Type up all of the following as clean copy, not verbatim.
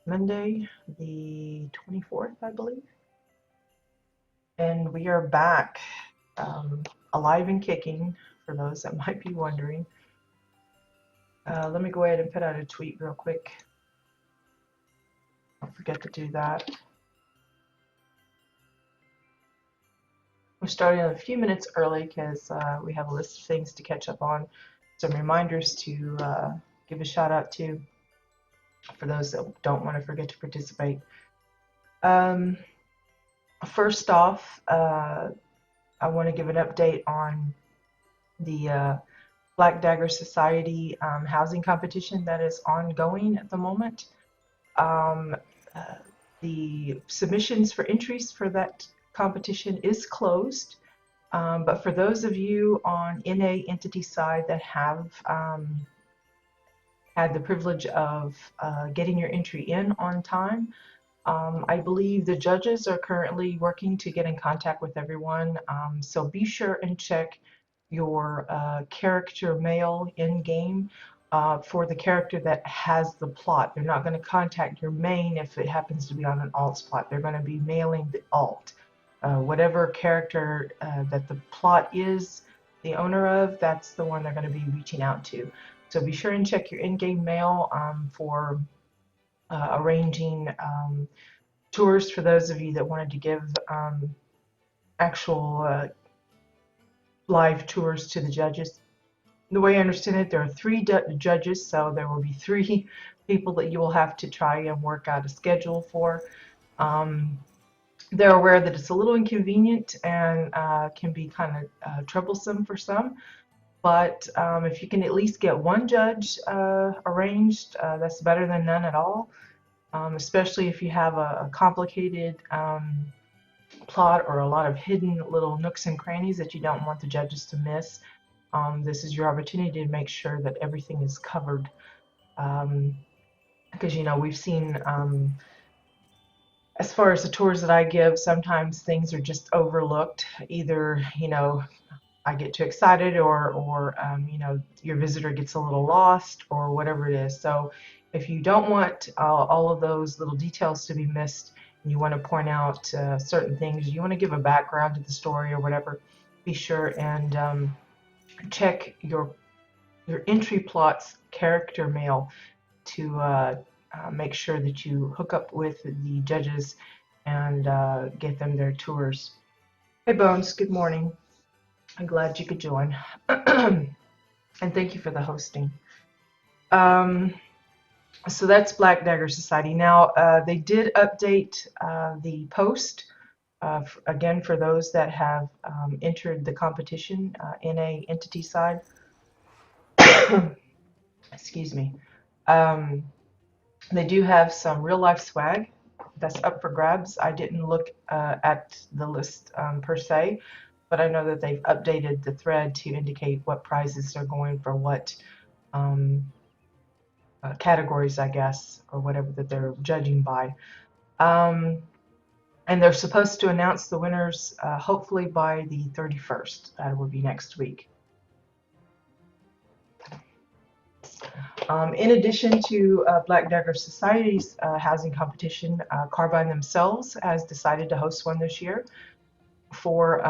Monday, the 24th, I believe. And we are back, alive and kicking, for those that might be wondering. Let me go ahead and put out a tweet real quick. Don't forget to do that. We're starting a few minutes early because we have a list of things to catch up on. Some reminders to give a shout out to for those that don't want to forget to participate. First off, I want to give an update on the Black Dagger Society housing competition that is ongoing at the moment. The submissions for entries for that competition is closed, but for those of you on NA entity side that have had the privilege of getting your entry in on time, I believe the judges are currently working to get in contact with everyone, so be sure and check your character mail in game for the character that has the plot. They're not going to contact your main if it happens to be on an alt plot. They're going to be mailing the alt. Whatever character that the plot is the owner of, that's the one they're going to be reaching out to. So be sure and check your in-game mail for arranging tours for those of you that wanted to give actual live tours to the judges. The way I understand it, there are 3 judges, so there will be 3 people that you will have to try and work out a schedule for. They're aware that it's a little inconvenient and can be kind of troublesome for some, but if you can at least get 1 judge arranged, that's better than none at all, especially if you have a complicated plot or a lot of hidden little nooks and crannies that you don't want the judges to miss. This is your opportunity to make sure that everything is covered, because we've seen as far as the tours that I give, sometimes things are just overlooked. Either I get too excited, or your visitor gets a little lost, or whatever it is. So if you don't want all of those little details to be missed, and you want to point out certain things, you want to give a background to the story or whatever, be sure and check your entry plot's character mail to make sure that you hook up with the judges and get them their tours. Hey Bones, good morning. I'm glad you could join. And thank you for the hosting. So that's Black Dagger Society. Now, they did update the post, again, for those that have entered the competition in a entity side. Excuse me. They do have some real life swag that's up for grabs. I didn't look at the list per se, but I know that they've updated the thread to indicate what prizes are going for what categories, I guess, or whatever that they're judging by. And they're supposed to announce the winners hopefully by the 31st. That will be next week. In addition to Black Dagger Society's housing competition, Carbine themselves has decided to host one this year for,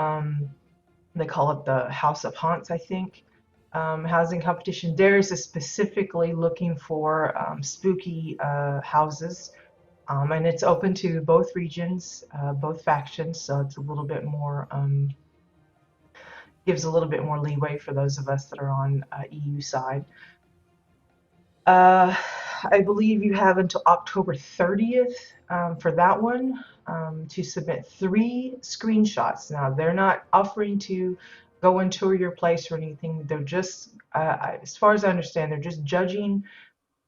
they call it the House of Haunts, I think, housing competition. Theirs is specifically looking for spooky houses, and it's open to both regions, both factions, so it's a little bit more, gives a little bit more leeway for those of us that are on EU side. I believe you have until October 30th for that one to submit 3 screenshots. Now, they're not offering to go and tour your place or anything. They're just, as far as I understand, they're just judging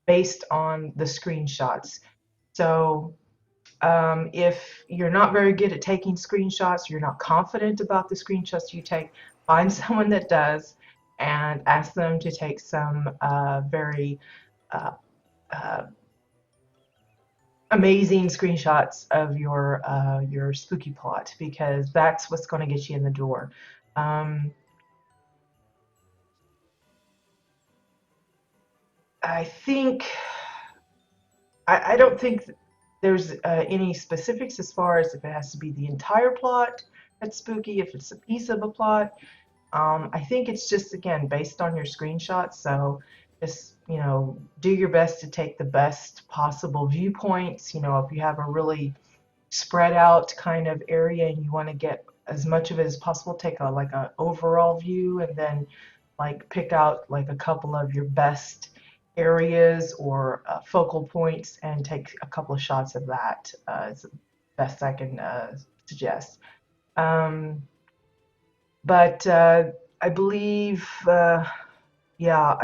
based on the screenshots. So if you're not very good at taking screenshots, you're not confident about the screenshots you take, find someone that does and ask them to take some very amazing screenshots of your spooky plot, because that's what's going to get you in the door. I think I don't think there's any specifics as far as if it has to be the entire plot that's spooky, if it's a piece of a plot. I think it's just, again, based on your screenshots. So just, do your best to take the best possible viewpoints. If you have a really spread out kind of area and you want to get as much of it as possible, take a overall view and then like pick out like a couple of your best areas or focal points and take a couple of shots of that. Is the best I can suggest. Um, but I believe, yeah,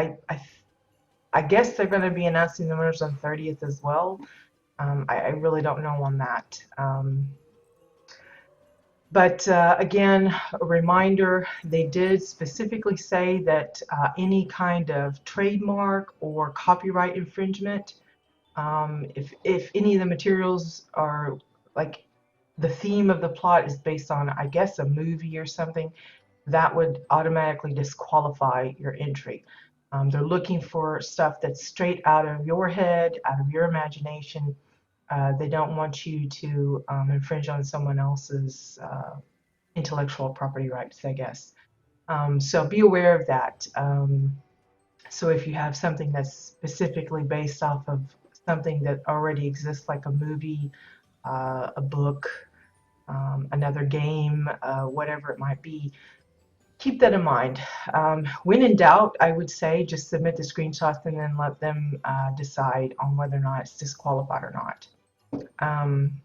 I guess they're going to be announcing the winners on 30th as well. I really don't know on that. But again, a reminder, they did specifically say that any kind of trademark or copyright infringement, if any of the materials are like the theme of the plot is based on, I guess, a movie or something, that would automatically disqualify your entry. They're looking for stuff that's straight out of your head, out of your imagination. They don't want you to infringe on someone else's intellectual property rights, I guess. So be aware of that. So if you have something that's specifically based off of something that already exists, like a movie, a book, another game, whatever it might be, keep that in mind. When in doubt, I would say just submit the screenshots and then let them decide on whether or not it's disqualified or not. Um,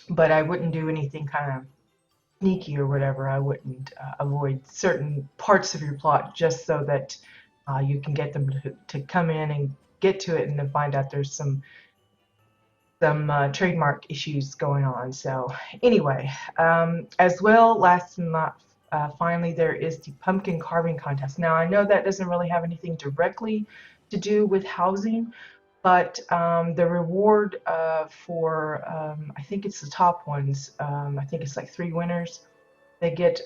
but I wouldn't do anything kind of sneaky or whatever. I wouldn't avoid certain parts of your plot just so that you can get them to come in and get to it and then find out there's some trademark issues going on. So anyway, as well, last and not finally, there is the pumpkin carving contest. Now I know that doesn't really have anything directly to do with housing, but the reward for I think it's the top ones. I think it's like 3 winners. They get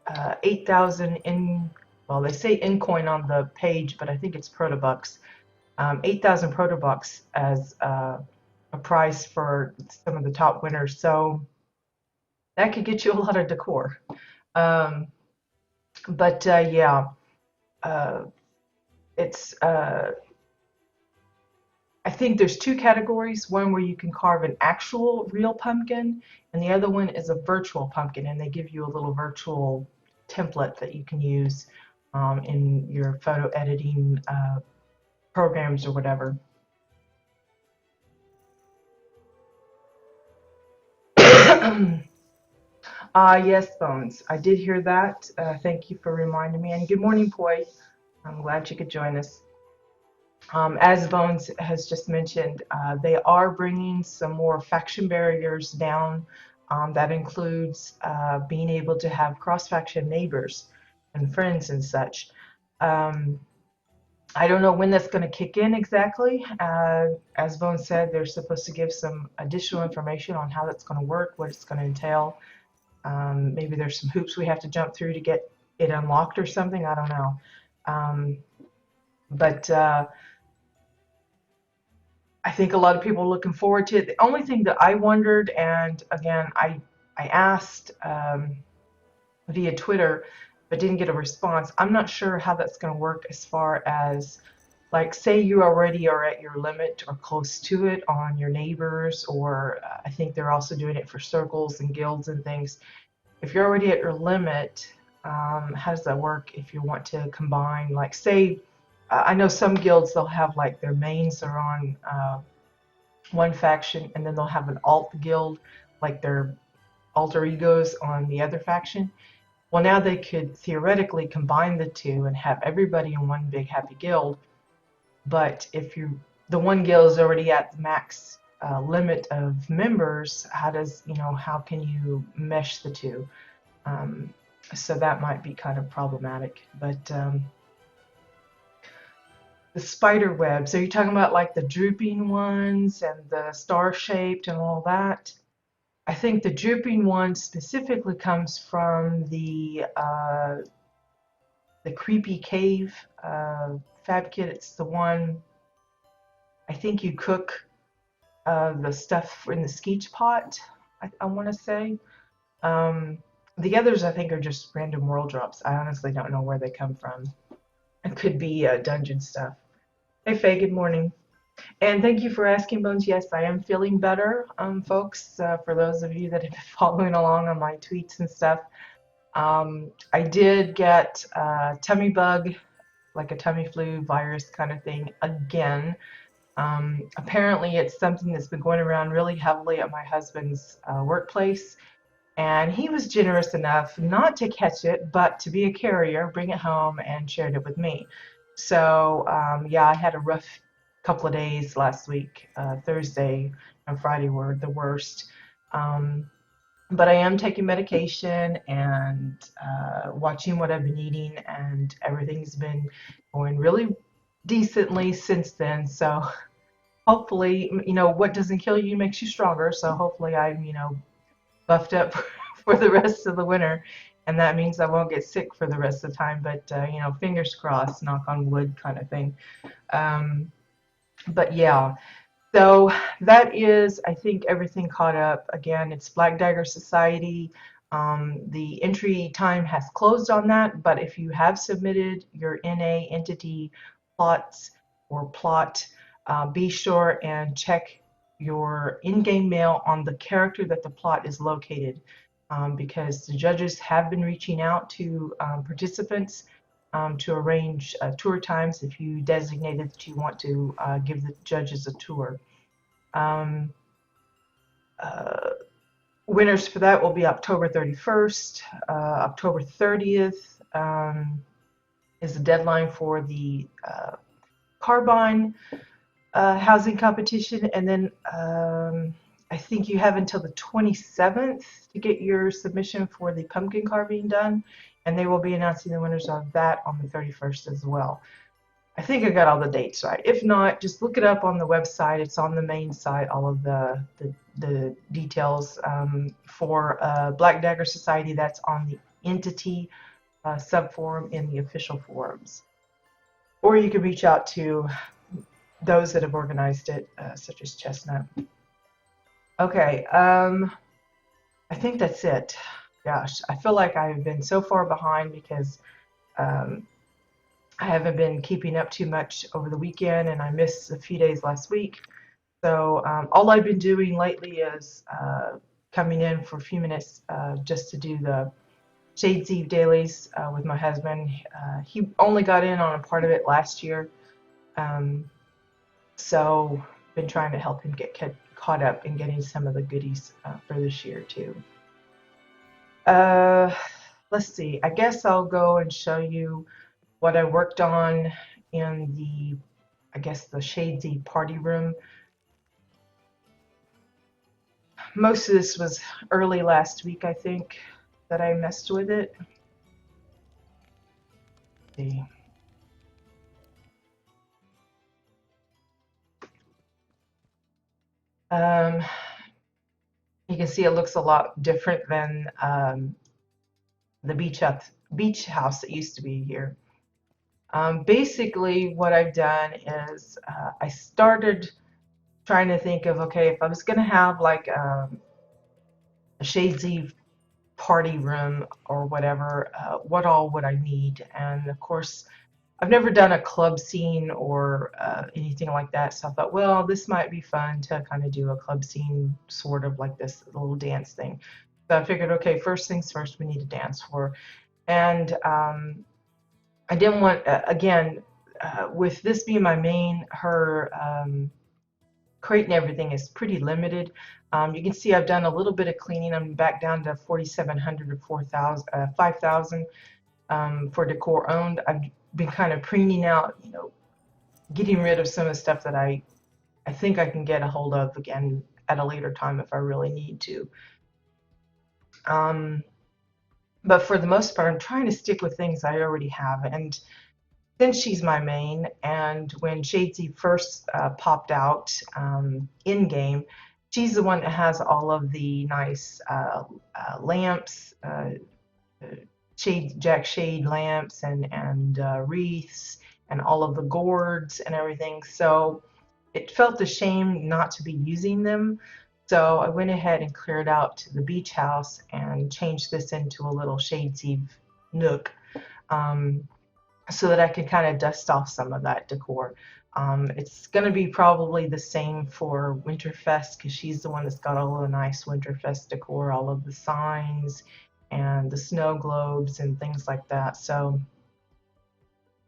8,000 in. Well, they say in coin on the page, but I think it's Protobucks. 8,000 Protobucks as a prize for some of the top winners. So that could get you a lot of decor. Um, but yeah, uh, it's I think there's two categories. One where you can carve an actual real pumpkin, and the other one is a virtual pumpkin, and they give you a little virtual template that you can use in your photo editing programs or whatever. Yes, Bones. I did hear that. Thank you for reminding me. And good morning, Poi. I'm glad you could join us. As Bones has just mentioned, they are bringing some more faction barriers down. That includes being able to have cross-faction neighbors and friends and such. Um, I don't know when that's going to kick in exactly. As Bones said, they're supposed to give some additional information on how that's going to work, what it's going to entail. Maybe there's some hoops we have to jump through to get it unlocked or something. I don't know. Um, but I think a lot of people are looking forward to it. The only thing that I wondered, and again, I asked via Twitter, but didn't get a response. I'm not sure how that's going to work as far as, like, say you already are at your limit or close to it on your neighbors, or I think they're also doing it for circles and guilds and things. If you're already at your limit, how does that work if you want to combine, like, say, I know some guilds, they'll have like their mains are on one faction and then they'll have an alt guild, like their alter egos on the other faction. Well, now they could theoretically combine the two and have everybody in one big happy guild. But if the one guild is already at the max limit of members, how can you mesh the two? Um, so that might be kind of problematic. But the spider webs, are you talking about like the drooping ones and the star shaped and all that? I think the drooping one specifically comes from the creepy cave fab kit. It's the one. I think you cook the stuff in the skeech pot, I want to say. Um, the others, I think, are just random world drops. I honestly don't know where they come from. It could be dungeon stuff. Hey, Faye, good morning. And thank you for asking, Bones. Yes, I am feeling better, folks. For those of you that have been following along on my tweets and stuff, I did get a tummy bug, like a tummy flu virus kind of thing again. Apparently, it's something that's been going around really heavily at my husband's workplace. And he was generous enough not to catch it, but to be a carrier, bring it home, and shared it with me. So, yeah, I had a rough couple of days last week. Thursday and Friday were the worst. Um, but I am taking medication and watching what I've been eating, and everything's been going really decently since then. So, hopefully, what doesn't kill you makes you stronger. So, hopefully, I'm, buffed up for the rest of the winter, and that means I won't get sick for the rest of the time. But fingers crossed, knock on wood, kind of thing. Um, but yeah, so that is, I think, everything caught up. Again, it's Black Dagger Society. The entry time has closed on that, but if you have submitted your NA entity plots or plot, be sure and check your in-game mail on the character that the plot is located, because the judges have been reaching out to participants to arrange tour times if you designated that you want to give the judges a tour. Um, uh, Winners for that will be October 31st. October 30th is the deadline for the Carbine housing competition. And then I think you have until the 27th to get your submission for the pumpkin carving done. And they will be announcing the winners of that on the 31st as well. I think I got all the dates right. If not, just look it up on the website. It's on the main site, all of the details for Black Dagger Society. That's on the entity subforum in the official forums. Or you can reach out to those that have organized it, such as Chestnut. Okay, I think that's it. Gosh, I feel like I've been so far behind because um, I haven't been keeping up too much over the weekend, and I missed a few days last week. So all I've been doing lately is coming in for a few minutes just to do the Shades Eve dailies with my husband. He only got in on a part of it last year, um, so been trying to help him get caught up and getting some of the goodies for this year too. Uh, let's see. I guess I'll go and show you what I worked on in the, I guess, the Shadesy party room. Most of this was early last week, I think, that I messed with it. Let's see. Um, you can see it looks a lot different than the beach house that used to be here. Basically, what I've done is I started trying to think of, okay, if I was going to have like a Shadesy party room or whatever, what all would I need? And of course, I've never done a club scene or anything like that, so I thought, well, this might be fun to kind of do a club scene, sort of like this little dance thing. So I figured, okay, first things first, we need a dance floor. And I didn't want, again, with this being my main, her crate and everything is pretty limited. You can see I've done a little bit of cleaning. I'm back down to 4,700 or 4,000, 5,000 for decor owned. I've been kind of preening out, getting rid of some of the stuff that I think I can get a hold of again at a later time if I really need to. Um, but for the most part, I'm trying to stick with things I already have. And since she's my main, and when Shadesy first popped out in game, she's the one that has all of the nice lamps, Jack Shade lamps, and wreaths, and all of the gourds and everything. So it felt a shame not to be using them. So I went ahead and cleared out the beach house and changed this into a little shadesy nook, um, so that I could kind of dust off some of that decor. It's going to be probably the same for Winterfest because she's the one that's got all of the nice Winterfest decor, all of the signs and the snow globes and things like that. So,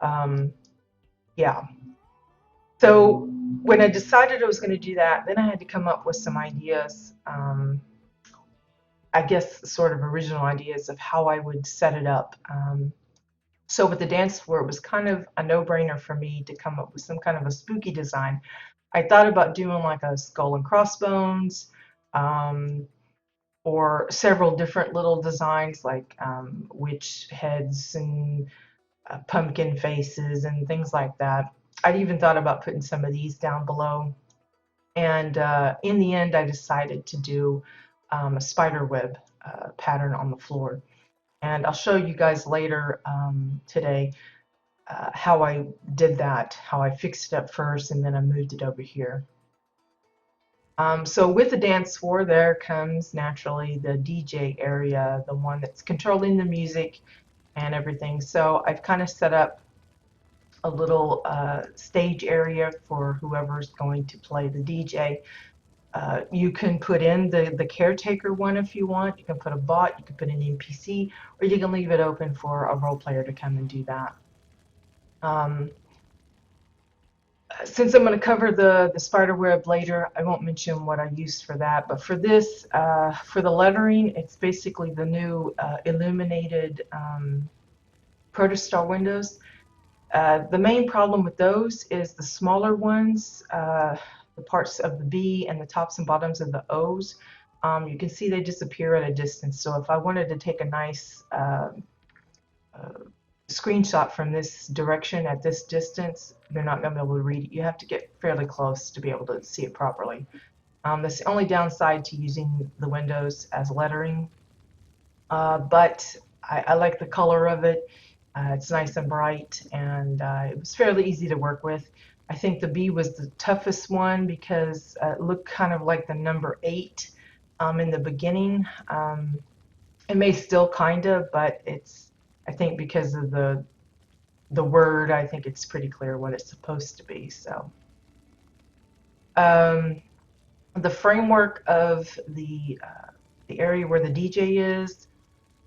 um, yeah. So when I decided I was going to do that, then I had to come up with some ideas. I guess sort of original ideas of how I would set it up. So with the dance floor, it was kind of a no-brainer for me to come up with some kind of a spooky design. I thought about doing like a skull and crossbones, um, or several different little designs like witch heads and pumpkin faces and things like that. I'd even thought about putting some of these down below. And in the end, I decided to do a spider web pattern on the floor. And I'll show you guys later today how I did that, how I fixed it up first, and then I moved it over here. So with the dance floor, there comes naturally the DJ area, the one that's controlling the music and everything. So I've kind of set up a little stage area for whoever's going to play the DJ. You can put in the caretaker one if you want. You can put a bot, you can put an NPC, or you can leave it open for a role player to come and do that. Um, since I'm going to cover the spider web later, I won't mention what I used for that. But for this, for the lettering, it's basically the new illuminated protostar windows. The main problem with those is the smaller ones, the parts of the B and the tops and bottoms of the O's. You can see they disappear at a distance. So if I wanted to take a nice screenshot from this direction at this distance, you're not going to be able to read it. You have to get fairly close to be able to see it properly. That's the only downside to using the windows as lettering, but I like the color of it. It's nice and bright, and it was fairly easy to work with. I think the B was the toughest one because it looked kind of like the number 8 in the beginning. It may still kind of, but it's, I think because of the word, I think it's pretty clear what it's supposed to be. So the framework of the area where the DJ is,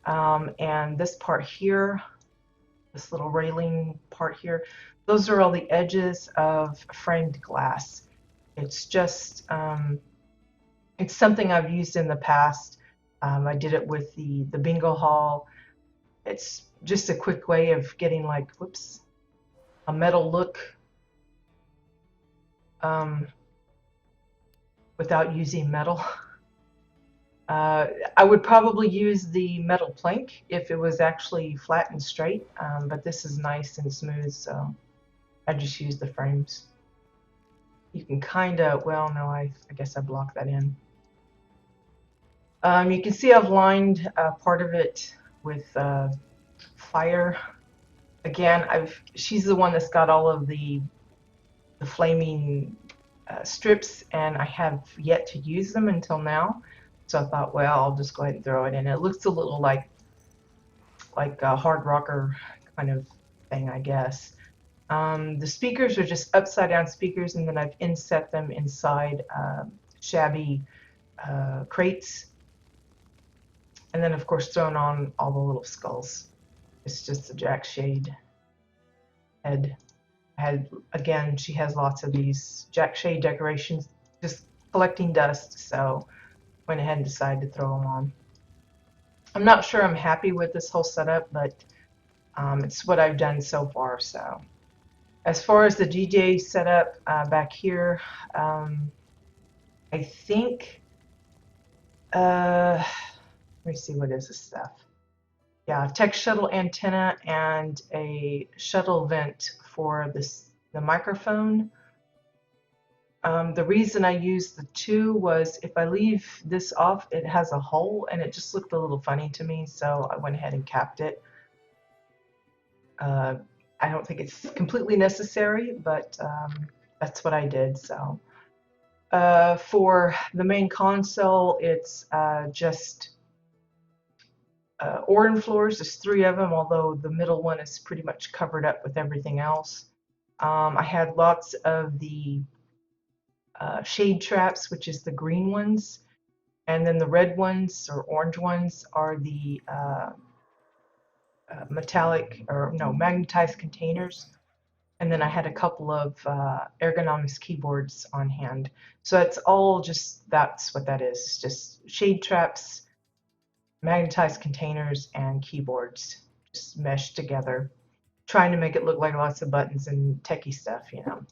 and this part here, this little railing part here, those are all the edges of framed glass. It's just it's something I've used in the past. I did it with the bingo hall. It's just a quick way of getting like, whoops, a metal look without using metal. I would probably use the metal plank if it was actually flat and straight, but this is nice and smooth, so I just use the frames. You can kind of, well, no, I guess I blocked that in. You can see I've lined part of it with fire. Again, she's the one that's got all of the flaming strips, and I have yet to use them until now. So I thought, well, I'll just go ahead and throw it in. It looks a little like a hard rocker kind of thing, I guess. The speakers are just upside down speakers, and then I've inset them inside shabby crates. And then, of course, thrown on all the little skulls. It's just a Jack Shade head. Again, she has lots of these Jack Shade decorations, just collecting dust, so went ahead and decided to throw them on. I'm not sure I'm happy with this whole setup, but it's what I've done so far. So as far as the DJ setup back here, I think, let me see, what is this stuff? Yeah, tech shuttle antenna and a shuttle vent for the microphone. The reason I used the 2 was if I leave this off, it has a hole, and it just looked a little funny to me, so I went ahead and capped it. I don't think it's completely necessary, but that's what I did. So for the main console, it's just Oran floors. There's three of them, although the middle one is pretty much covered up with everything else. I had lots of the shade traps, which is the green ones, and then the red ones or orange ones are the metallic or no magnetized containers. And then I had a couple of ergonomics keyboards on hand. So it's all just, that's what that is. It's just shade traps, magnetized containers, and keyboards just meshed together, trying to make it look like lots of buttons and techie stuff, you know.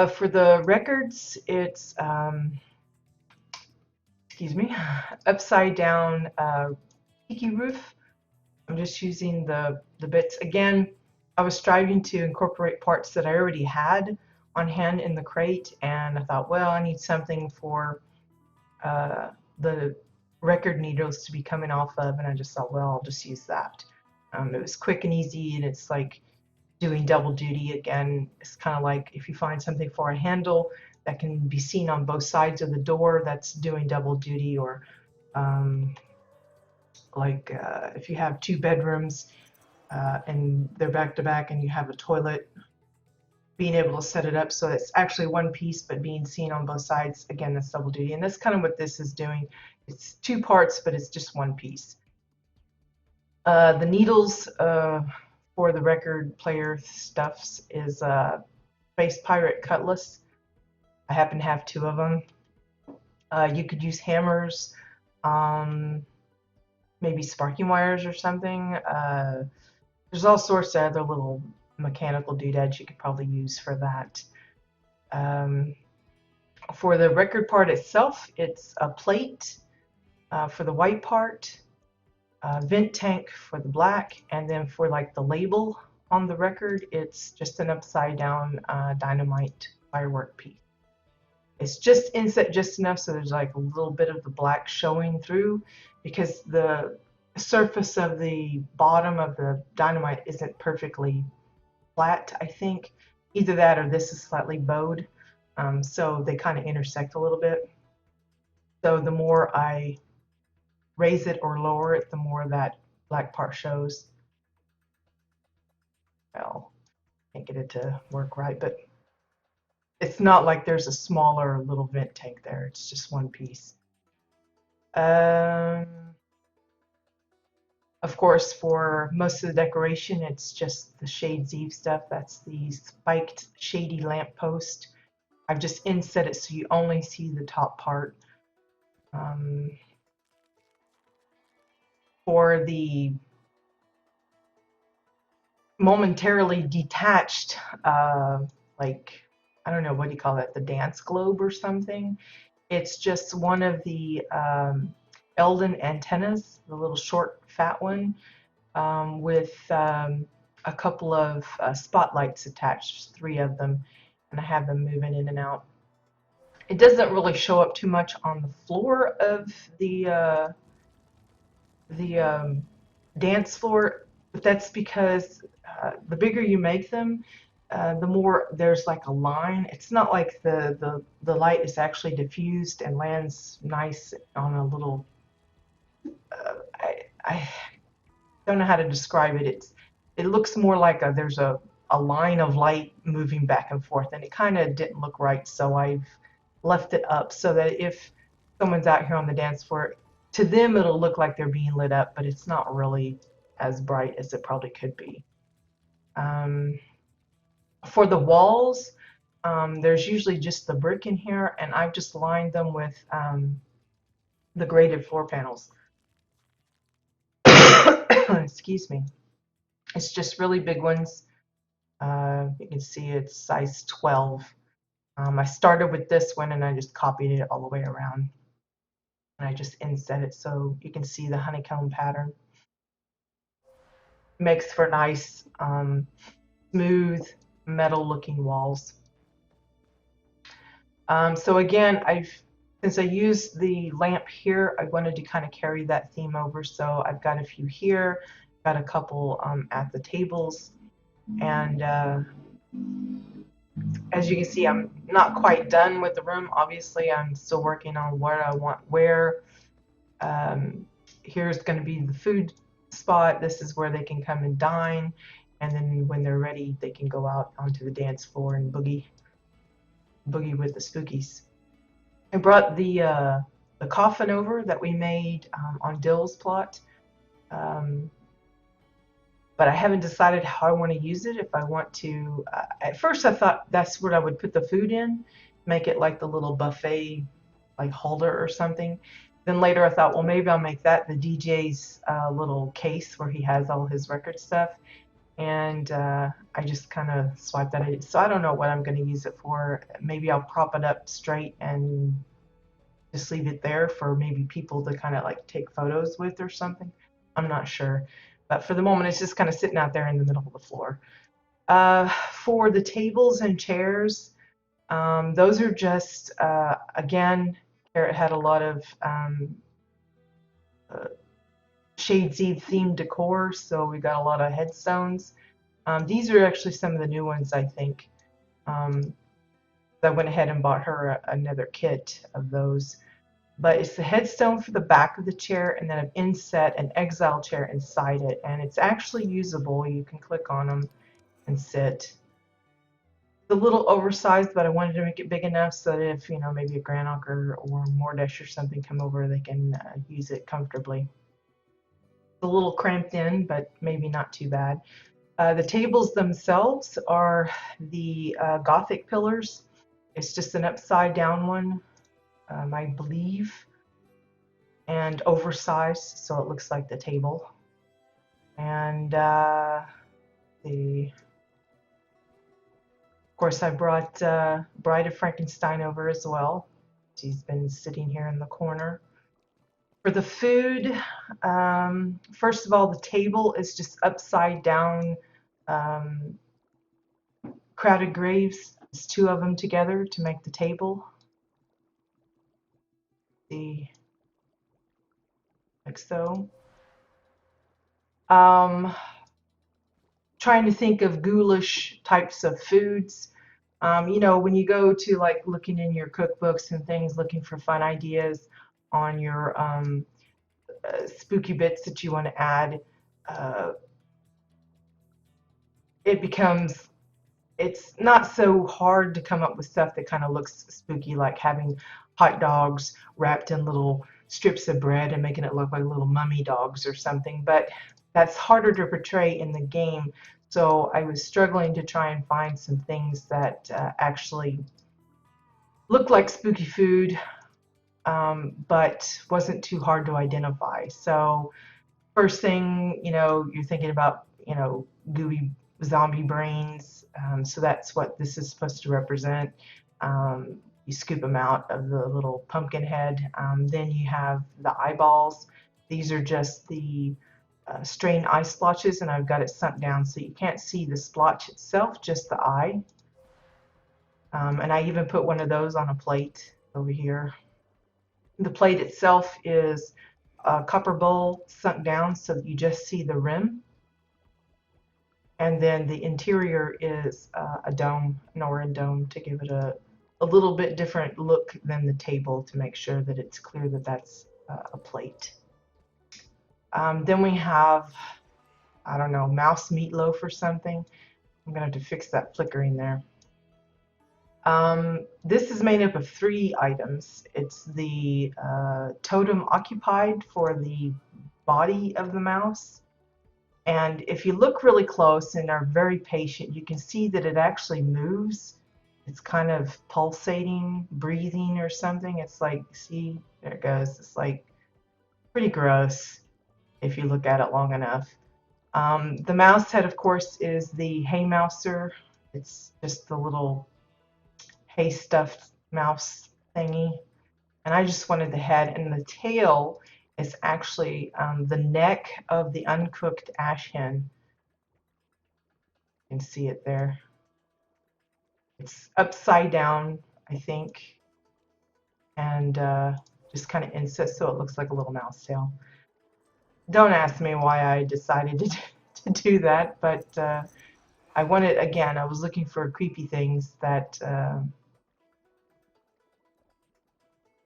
For the records, it's, excuse me, upside down tiki roof. I'm just using the bits. Again, I was striving to incorporate parts that I already had on hand in the crate, and I thought, well, I need something for the record needles to be coming off of, and I just thought, well, I'll just use that. It was quick and easy, and it's like doing double duty again. It's kind of like if you find something for a handle that can be seen on both sides of the door, that's doing double duty. Or like if you have two bedrooms and they're back to back and you have a toilet, being able to set it up so it's actually one piece but being seen on both sides, again, that's double duty. And that's kind of what this is doing. It's two parts, but it's just one piece. The needles for the record player stuffs is Space Pirate Cutlass. I happen to have two of them. You could use hammers, maybe sparking wires or something. There's all sorts of other little mechanical doodads you could probably use for that. For the record part itself, it's a plate for the white part, vent tank for the black, and then for like the label on the record, it's just an upside down dynamite firework piece. It's just inset just enough so there's like a little bit of the black showing through, because the surface of the bottom of the dynamite isn't perfectly flat, I think. Either that or this is slightly bowed, so they kind of intersect a little bit. So the more I raise it or lower it, the more that black part shows. Well, can't get it to work right, but it's not like there's a smaller little vent tank there. It's just one piece. Of course, for most of the decoration, it's just the Shades Eve stuff. That's the spiked shady lamp post. I've just inset it so you only see the top part. For the momentarily detached, like, I don't know, what do you call that, the dance globe or something? It's just one of the Eldon antennas, the little short fat one, with a couple of spotlights attached, three of them, and I have them moving in and out. It doesn't really show up too much on the floor of the dance floor, but that's because the bigger you make them, the more there's like a line. It's not like the light is actually diffused and lands nice on a little. I don't know how to describe it. It looks more like there's a line of light moving back and forth, and it kind of didn't look right. So I've left it up so that if someone's out here on the dance floor, to them it'll look like they're being lit up, but it's not really as bright as it probably could be. For the walls, there's usually just the brick in here, and I've just lined them with the graded floor panels. Excuse me. It's just really big ones. You can see it's size 12. I started with this one and I just copied it all the way around. And I just inset it so you can see the honeycomb pattern. Makes for nice, smooth, metal looking walls. So again, since I used the lamp here, I wanted to kind of carry that theme over. So I've got a few here, got a couple at the tables, and As you can see, I'm not quite done with the room. Obviously, I'm still working on what I want where. Um, Here's going to be the food spot. This is where they can come and dine. And then when they're ready, they can go out onto the dance floor and boogie with the spookies. I brought the coffin over that we made on Dill's plot. Um, but I haven't decided how I want to use it. If I want to, at first I thought that's where I would put the food in, make it like the little buffet, like holder or something. Then later I thought, well, maybe I'll make that the DJ's little case where he has all his record stuff. And I just kind of swiped that in. So I don't know what I'm going to use it for. Maybe I'll prop it up straight and just leave it there for maybe people to kind of like take photos with or something. I'm not sure. But for the moment, it's just kind of sitting out there in the middle of the floor. For the tables and chairs, those are just, again, Carrot had a lot of uh, Shadesy themed decor, so we got a lot of headstones. These are actually some of the new ones, I think. I went ahead and bought her another kit of those. But it's the headstone for the back of the chair, and then an inset, an exile chair inside it, and it's actually usable. You can click on them and sit. It's a little oversized, but I wanted to make it big enough so that if, you know, maybe a Granok or Mordesh or something come over, they can use it comfortably. It's a little cramped in, but maybe not too bad. The tables themselves are the Gothic pillars. It's just an upside down one, I believe, and oversized, so it looks like the table. And of course, I brought Bride of Frankenstein over as well. She's been sitting here in the corner. For the food, first of all, the table is just upside down um, crowded graves. It's two of them together to make the table. Like so. Trying to think of ghoulish types of foods. You know, when you go to like looking in your cookbooks and things, looking for fun ideas on your spooky bits that you want to add, uh, it becomes, it's not so hard to come up with stuff that kind of looks spooky, like having hot dogs wrapped in little strips of bread and making it look like little mummy dogs or something, but that's harder to portray in the game. So I was struggling to try and find some things that actually looked like spooky food, but wasn't too hard to identify. So first thing, you know, you're thinking about, you know, gooey zombie brains. So that's what this is supposed to represent. You scoop them out of the little pumpkin head. Then you have the eyeballs. These are just the strained eye splotches, and I've got it sunk down so you can't see the splotch itself, just the eye. And I even put one of those on a plate over here. The plate itself is a copper bowl sunk down so that you just see the rim. And then the interior is a dome, an Oran dome, to give it a little bit different look than the table, to make sure that it's clear that that's a plate. Then we have, I don't know, mouse meatloaf or something. I'm going to have to fix that flickering there. This is made up of 3 items. It's the totem occupied for the body of the mouse. And if you look really close and are very patient, you can see that it actually moves. It's kind of pulsating, breathing or something. It's like, see, there it goes. It's like pretty gross if you look at it long enough. The mouse head, of course, is the hay mouser. It's just the little hay stuffed mouse thingy. And I just wanted the head, and the tail is actually the neck of the uncooked ash hen. You can see it there. It's upside down, I think, and just kind of inset so it looks like a little mouse tail. Don't ask me why I decided to do that, but I wanted, again, I was looking for creepy things that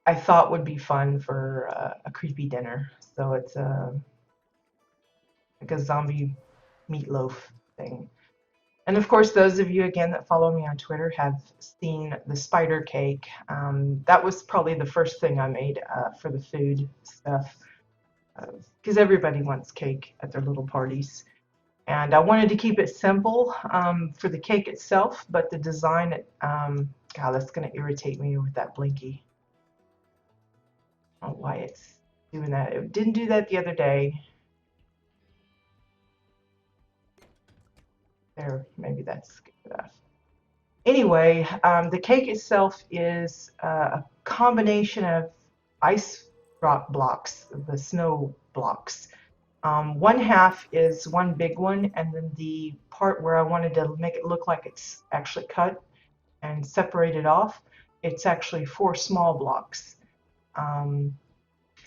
I thought would be fun for a creepy dinner. So it's like a zombie meatloaf thing. And of course, those of you again that follow me on Twitter have seen the spider cake. That was probably the first thing I made for the food stuff, because everybody wants cake at their little parties. And I wanted to keep it simple for the cake itself, but the design, God, that's going to irritate me with that blinky. I don't know why it's doing that. It didn't do that the other day. There, maybe that's good enough. Anyway, the cake itself is a combination of ice rock blocks, the snow blocks. One half is one big one, and then the part where I wanted to make it look like it's actually cut and separated off, it's actually four small blocks. Um,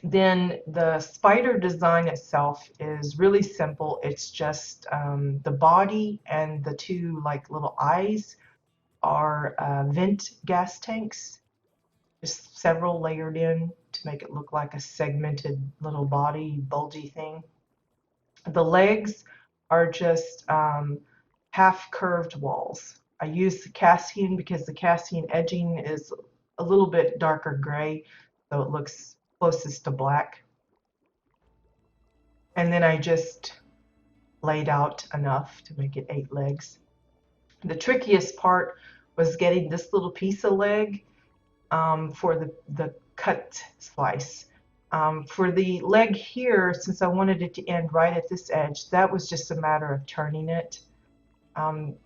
then the spider design itself is really simple. It's just the body and the two like little eyes are vent gas tanks, just several layered in to make it look like a segmented little body, bulgy thing. The legs are just half curved walls. I use the castian because the castian edging is a little bit darker gray, so it looks closest to black. And then I just laid out enough to make it 8 legs. The trickiest part was getting this little piece of leg for the cut slice. For the leg here, since I wanted it to end right at this edge, that was just a matter of turning it. Um,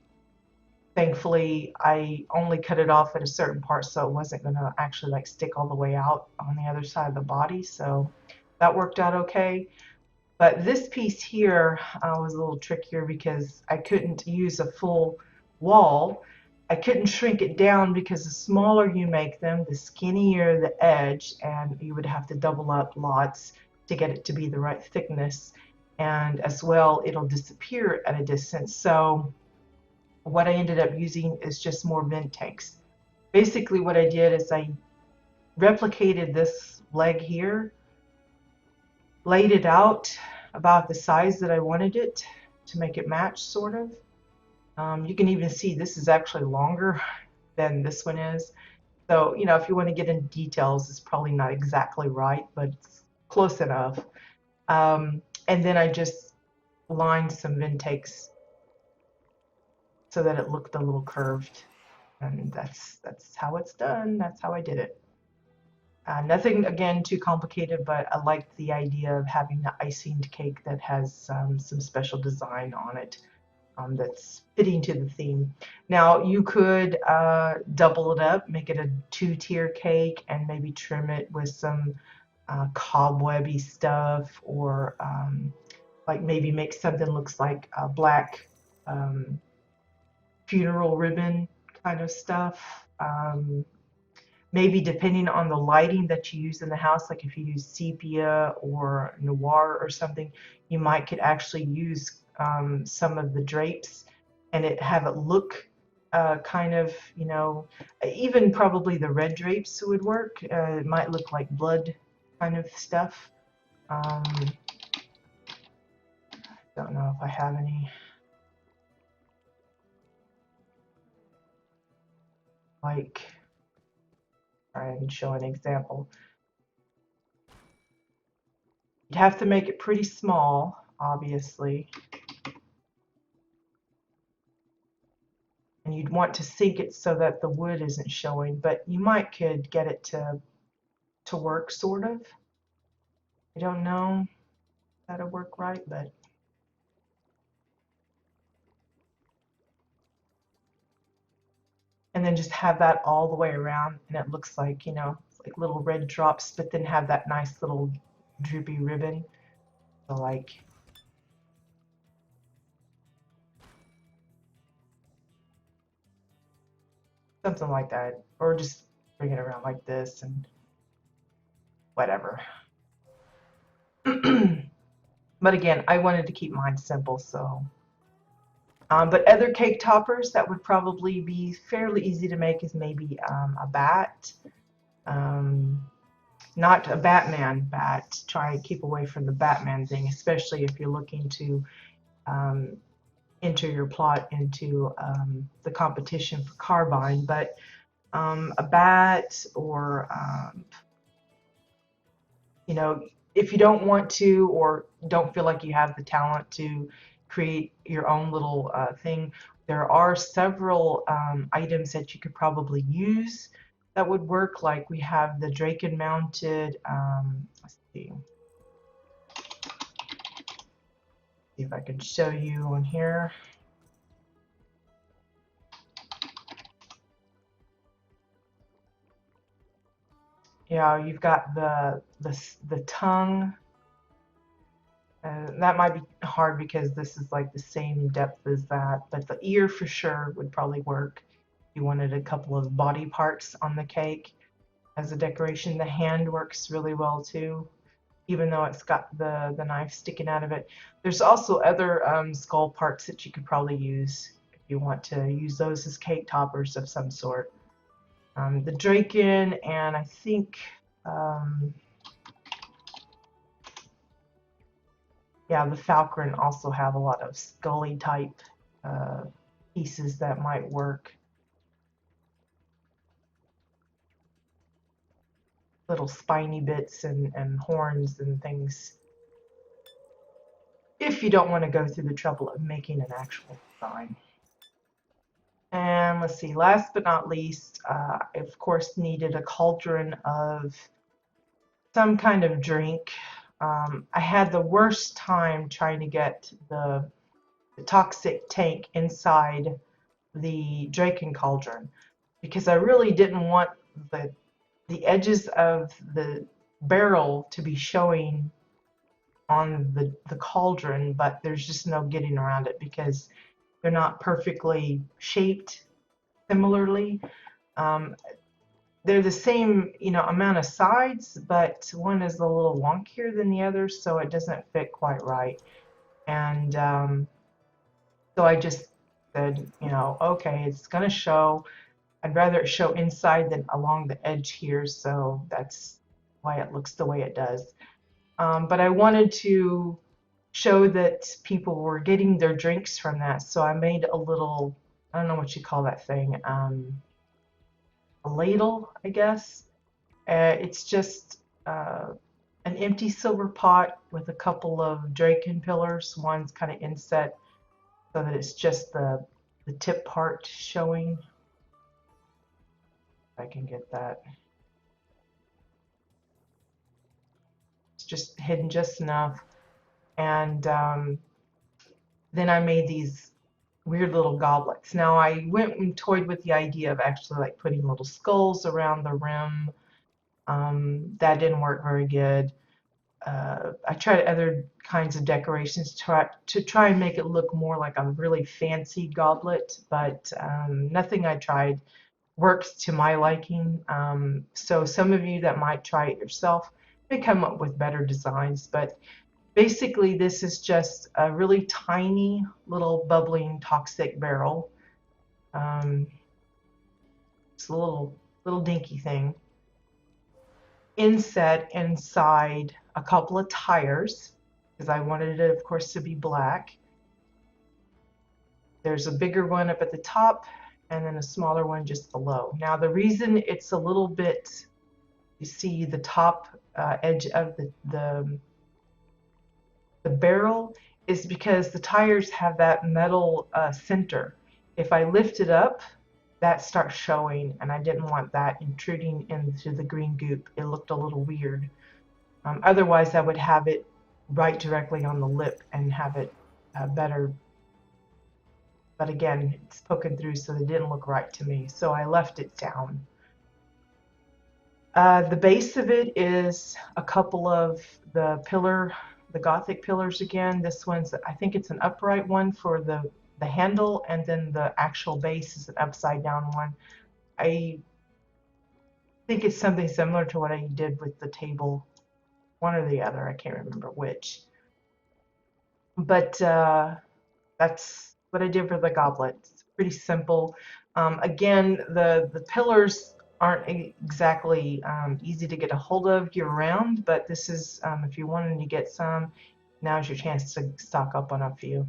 Thankfully, I only cut it off at a certain part, so it wasn't going to actually like stick all the way out on the other side of the body. So that worked out okay. But this piece here was a little trickier because I couldn't use a full wall. I couldn't shrink it down because the smaller you make them, the skinnier the edge, and you would have to double up lots to get it to be the right thickness. And as well, it'll disappear at a distance. So what I ended up using is just more vent tanks. Basically what I did is I replicated this leg here, laid it out about the size that I wanted it to make it match, sort of. You can even see this is actually longer than this one is. So, you know, if you want to get into details, it's probably not exactly right, but it's close enough. And then I just lined some Vintex so that it looked a little curved. And that's how it's done. That's how I did it. Nothing, again, too complicated, but I liked the idea of having the icing cake that has some special design on it. That's fitting to the theme. Now you could double it up, make it a 2-tier cake, and maybe trim it with some cobwebby stuff, or like maybe make something looks like a black funeral ribbon kind of stuff. Maybe depending on the lighting that you use in the house, like if you use sepia or noir or something, you might could actually use some of the drapes and have it look kind of, you know, even probably the red drapes would work. It might look like blood kind of stuff. Don't know if I have any like, try and show an example. You'd have to make it pretty small, obviously. And you'd want to sink it so that the wood isn't showing, but you might could get it to work, sort of. I don't know if that'll work right, but and then just have that all the way around, and it looks like, you know, like little red drops, but then have that nice little droopy ribbon. So like, something like that, or just bring it around like this and whatever. But again, I wanted to keep mine simple, so But other cake toppers that would probably be fairly easy to make is maybe a bat. Um, Not a Batman bat. Try and keep away from the Batman thing, especially if you're looking to um, enter your plot into the competition for Carbine. But a bat or you know, if you don't want to or don't feel like you have the talent to create your own little thing, there are several items that you could probably use that would work. Like we have the Draken mounted, let's see if I can show you on here. Yeah, you've got the tongue. That might be hard because this is like the same depth as that, but the ear for sure would probably work. You wanted a couple of body parts on the cake as a decoration. The hand works really well too, even though it's got the knife sticking out of it. There's also other skull parts that you could probably use if you want to use those as cake toppers of some sort. The Draken and I think yeah, the Falcon also have a lot of scully type uh, pieces that might work. Little spiny bits and horns and things. If you don't want to go through the trouble of making an actual design. And let's see, last but not least, I of course needed a cauldron of some kind of drink. I had the worst time trying to get the toxic tank inside the Draken cauldron because I really didn't want the edges of the barrel to be showing on the cauldron, but there's just no getting around it because they're not perfectly shaped similarly. Um, they're the same, you know, amount of sides, but one is a little wonkier than the other, so it doesn't fit quite right. And so I just said, you know, okay, it's going to show. I'd rather it show inside than along the edge here, so that's why it looks the way it does. But I wanted to show that people were getting their drinks from that, so I made a little, I don't know what you call that thing, a ladle, I guess. It's just an empty silver pot with a couple of Draken pillars. One's kind of inset so that it's just the tip part showing. If I can get that. It's just hidden just enough. And then I made these weird little goblets. Now I went and toyed with the idea of actually like putting little skulls around the rim. That didn't work very good. I tried other kinds of decorations to try and make it look more like a really fancy goblet, but nothing I tried works to my liking. So some of you that might try it yourself may come up with better designs, but basically this is just a really tiny little bubbling toxic barrel. It's a little dinky thing. Inset inside a couple of tires because I wanted it, of course, to be black. There's a bigger one up at the top and then a smaller one just below. Now the reason it's a little bit, you see the top edge of the barrel is because the tires have that metal center. If I lift it up, that starts showing, and I didn't want that intruding into the green goop. It looked a little weird. Otherwise, I would have it right directly on the lip and have it better. But again, it's poking through, so it didn't look right to me. So I left it down. The base of it is a couple of the Gothic pillars again. This one's, I think it's an upright one for the handle, and then the actual base is an upside down one. I think it's something similar to what I did with the table, one or the other, I can't remember which. But that's what I did for the goblet. It's pretty simple. Again, the pillars aren't exactly easy to get a hold of year round, but this is, if you wanted to get some, now's your chance to stock up on a few.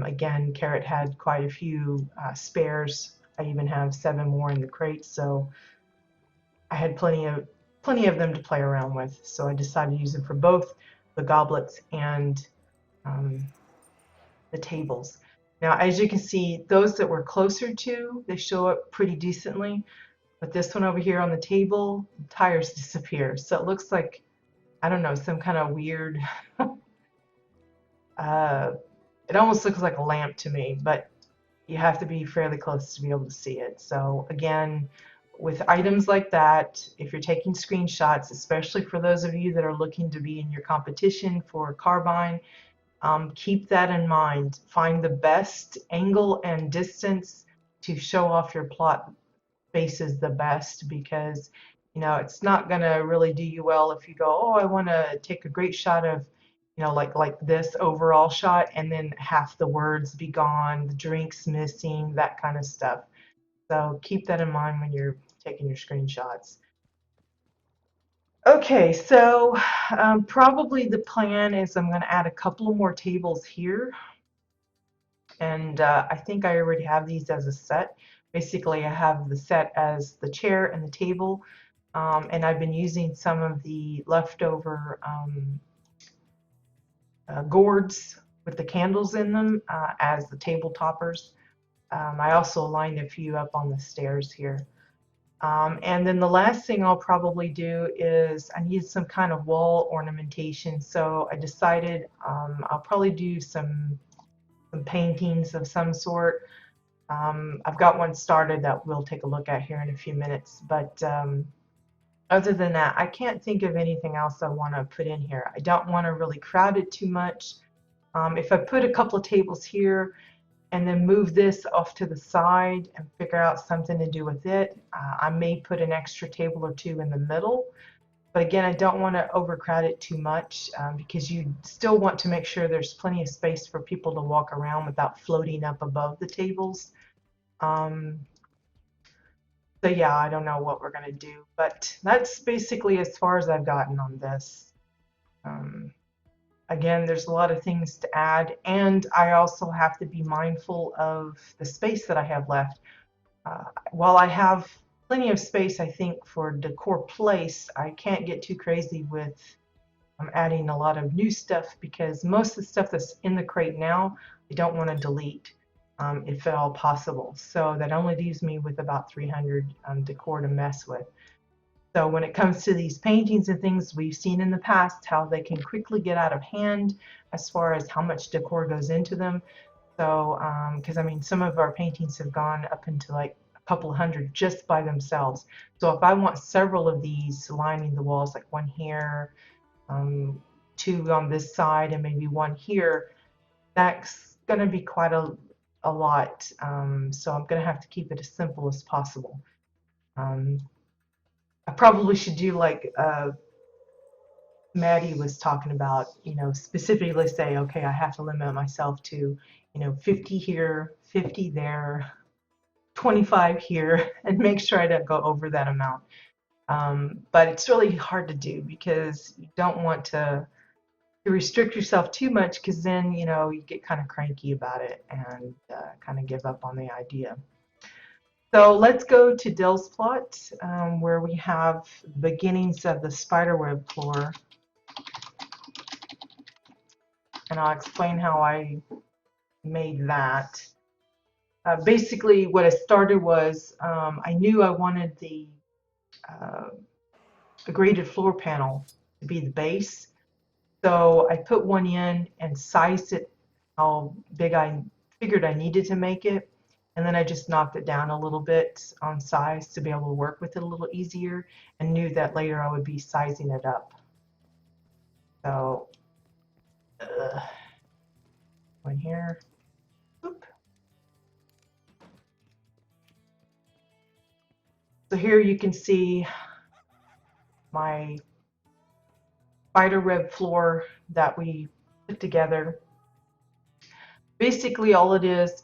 Again, Carrot had quite a few spares. I even have 7 more in the crate, so I had plenty of them to play around with. So I decided to use them for both the goblets and um, the tables. Now, as you can see, those that we're closer to, they show up pretty decently. But this one over here on the table, tires disappear. So it looks like, I don't know, some kind of weird, uh, it almost looks like a lamp to me, but you have to be fairly close to be able to see it. So again, with items like that, if you're taking screenshots, especially for those of you that are looking to be in your competition for carbine, keep that in mind. Find the best angle and distance to show off your plot faces the best, because it's not going to really do you well if you go, oh, I want to take a great shot of like this overall shot, and then half the words be gone, the drinks missing, that kind of stuff. So keep that in mind when you're taking your screenshots. Okay, so probably the plan is I'm going to add a couple more tables here, and I think I already have these as a set. Basically, I have the set as the chair and the table, and I've been using some of the leftover gourds with the candles in them as the table toppers. I also lined a few up on the stairs here. And then the last thing I'll probably do is I need some kind of wall ornamentation. So I decided I'll probably do some paintings of some sort. I've got one started that we'll take a look at here in a few minutes. But other than that, I can't think of anything else I want to put in here. I don't want to really crowd it too much. If I put a couple of tables here and then move this off to the side and figure out something to do with it, I may put an extra table or two in the middle. But again, I don't want to overcrowd it too much because you still want to make sure there's plenty of space for people to walk around without floating up above the tables. So yeah, I don't know what we're going to do, but that's basically as far as I've gotten on this. Um, Again, there's a lot of things to add, and I also have to be mindful of the space that I have left. While I have plenty of space, I think, for decor place, I can't get too crazy with adding a lot of new stuff, because most of the stuff that's in the crate now, I don't want to delete if at all possible. So that only leaves me with about 300 decor to mess with. So when it comes to these paintings and things, we've seen in the past how they can quickly get out of hand as far as how much decor goes into them. So, because I mean, some of our paintings have gone up into like a couple hundred just by themselves. So if I want several of these lining the walls, like one here, 2 on this side, and maybe 1 here, that's going to be quite a lot. So I'm going to have to keep it as simple as possible. I probably should do like Maddie was talking about, specifically say, okay, I have to limit myself to, 50 here, 50 there, 25 here, and make sure I don't go over that amount. But it's really hard to do because you don't want to restrict yourself too much, because then, you get kind of cranky about it and kind of give up on the idea. So let's go to Dill's plot, where we have the beginnings of the spiderweb floor. And I'll explain how I made that. Basically, what I started was I knew I wanted the graded floor panel to be the base. So I put one in and sized it how big I figured I needed to make it. And then I just knocked it down a little bit on size to be able to work with it a little easier, and knew that later I would be sizing it up. So, one here. Oop. So here you can see my spider web floor that we put together. Basically, all it is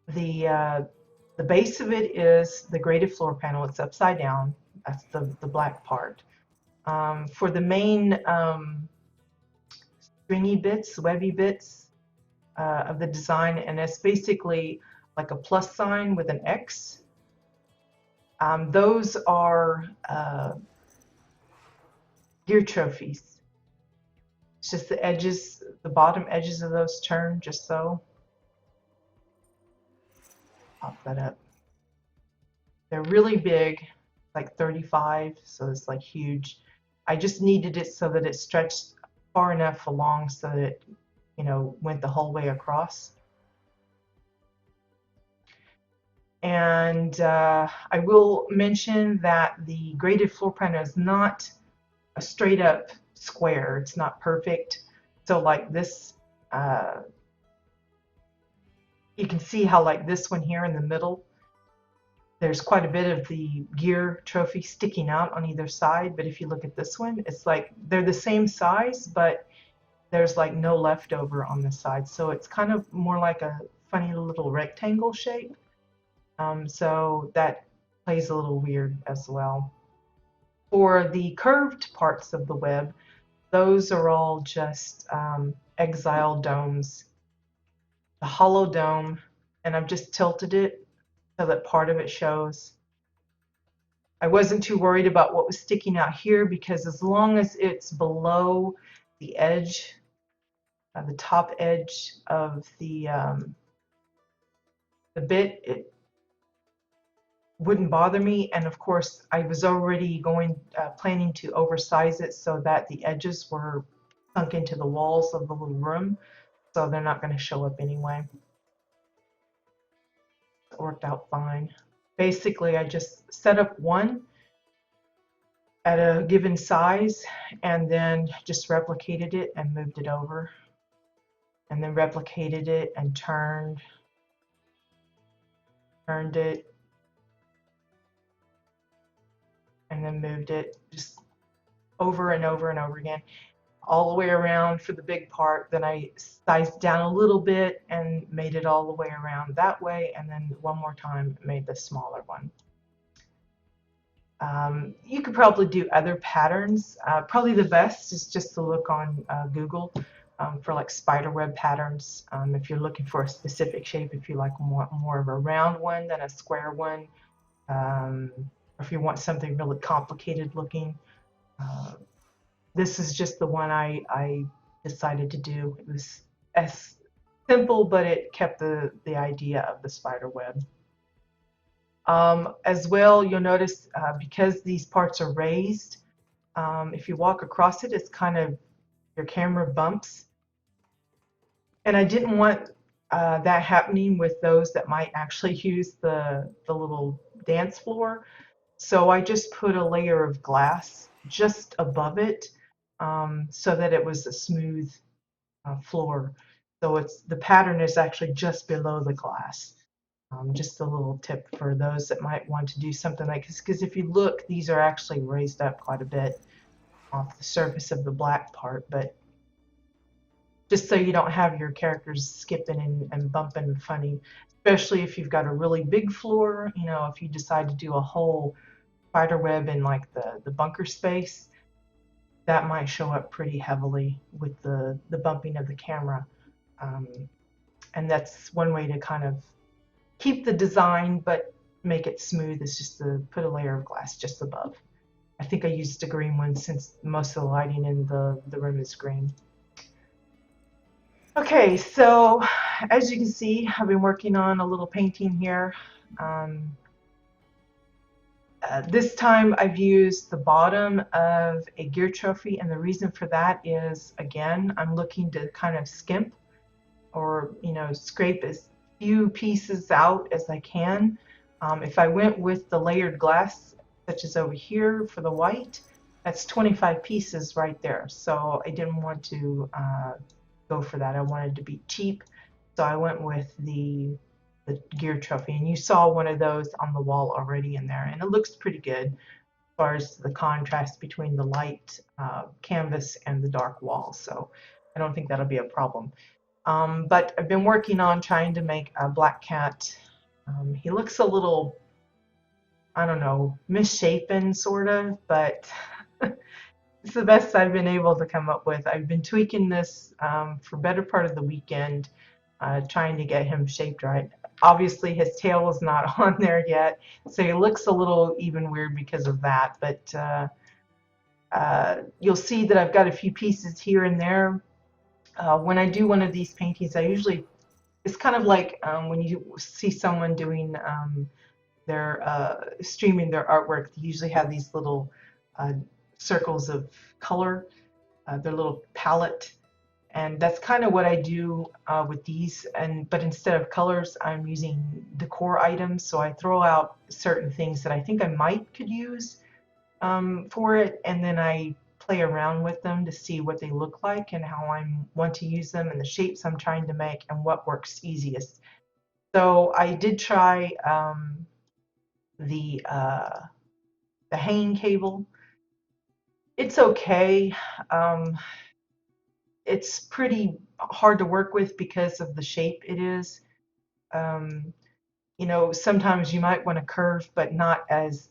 the the base of it is the graded floor panel. It's upside down. That's the black part. For the main stringy bits, webby bits of the design, and it's basically like a plus sign with an X. Those are deer trophies. It's just the edges, the bottom edges of those turn just so. Pop that up. They're really big, like 35, so it's like huge. I just needed it so that it stretched far enough along so that it, went the whole way across. And I will mention that the graded floor plan is not a straight up square. It's not perfect. So like this, you can see how like this one here in the middle, there's quite a bit of the gear trophy sticking out on either side. But if you look at this one, it's like they're the same size, but there's like no leftover on the side. So it's kind of more like a funny little rectangle shape. So that plays a little weird as well. For the curved parts of the web, those are all just exile domes. The hollow dome, and I've just tilted it so that part of it shows. I wasn't too worried about what was sticking out here because as long as it's below the edge, the top edge of the bit, it wouldn't bother me. And of course, I was already planning to oversize it so that the edges were sunk into the walls of the little room, so they're not going to show up anyway. It worked out fine. Basically, I just set up one at a given size and then just replicated it and moved it over, and then replicated it and turned it, and then moved it just over and over and over again, all the way around for the big part. Then I sized down a little bit and made it all the way around that way, and then one more time made the smaller one. You could probably do other patterns. Probably the best is just to look on Google for like spider web patterns. If you're looking for a specific shape, if you like more of a round one than a square one, or if you want something really complicated looking, this is just the one I decided to do. It was as simple, but it kept the idea of the spider web. As well, you'll notice because these parts are raised, if you walk across it, it's kind of, your camera bumps. And I didn't want that happening with those that might actually use the little dance floor. So I just put a layer of glass just above it so that it was a smooth floor. So the pattern is actually just below the glass. Just a little tip for those that might want to do something like this, because if you look, these are actually raised up quite a bit off the surface of the black part, but just so you don't have your characters skipping and bumping funny, especially if you've got a really big floor. If you decide to do a whole spider web in like the bunker space, that might show up pretty heavily with the bumping of the camera. And that's one way to kind of keep the design but make it smooth, is just to put a layer of glass just above. I think I used a green one since most of the lighting in the room is green. Okay, so as you can see, I've been working on a little painting here. This time I've used the bottom of a gear trophy, and the reason for that is, again, I'm looking to kind of skimp or scrape as few pieces out as I can. If I went with the layered glass, such as over here for the white, that's 25 pieces right there. So I didn't want to go for that. I wanted to be cheap, so I went with the gear trophy, and you saw one of those on the wall already in there, and it looks pretty good as far as the contrast between the light canvas and the dark wall. So I don't think that'll be a problem. But I've been working on trying to make a black cat. He looks a little, I don't know, misshapen sort of, but it's the best I've been able to come up with. I've been tweaking this for better part of the weekend, trying to get him shaped right. Obviously, his tail is not on there yet, so he looks a little even weird because of that. But you'll see that I've got a few pieces here and there. When I do one of these paintings, I usually, it's kind of like when you see someone doing their streaming their artwork, they usually have these little uh, circles of color, their little palette, and that's kind of what I do with these. But instead of colors, I'm using decor items. So I throw out certain things that I think I might could use for it, and then I play around with them to see what they look like and how I want to use them and the shapes I'm trying to make and what works easiest. So I did try the uh, the hanging cable. It's okay. Um, it's pretty hard to work with because of the shape it is. Um, you know, sometimes you might want to curve, but not as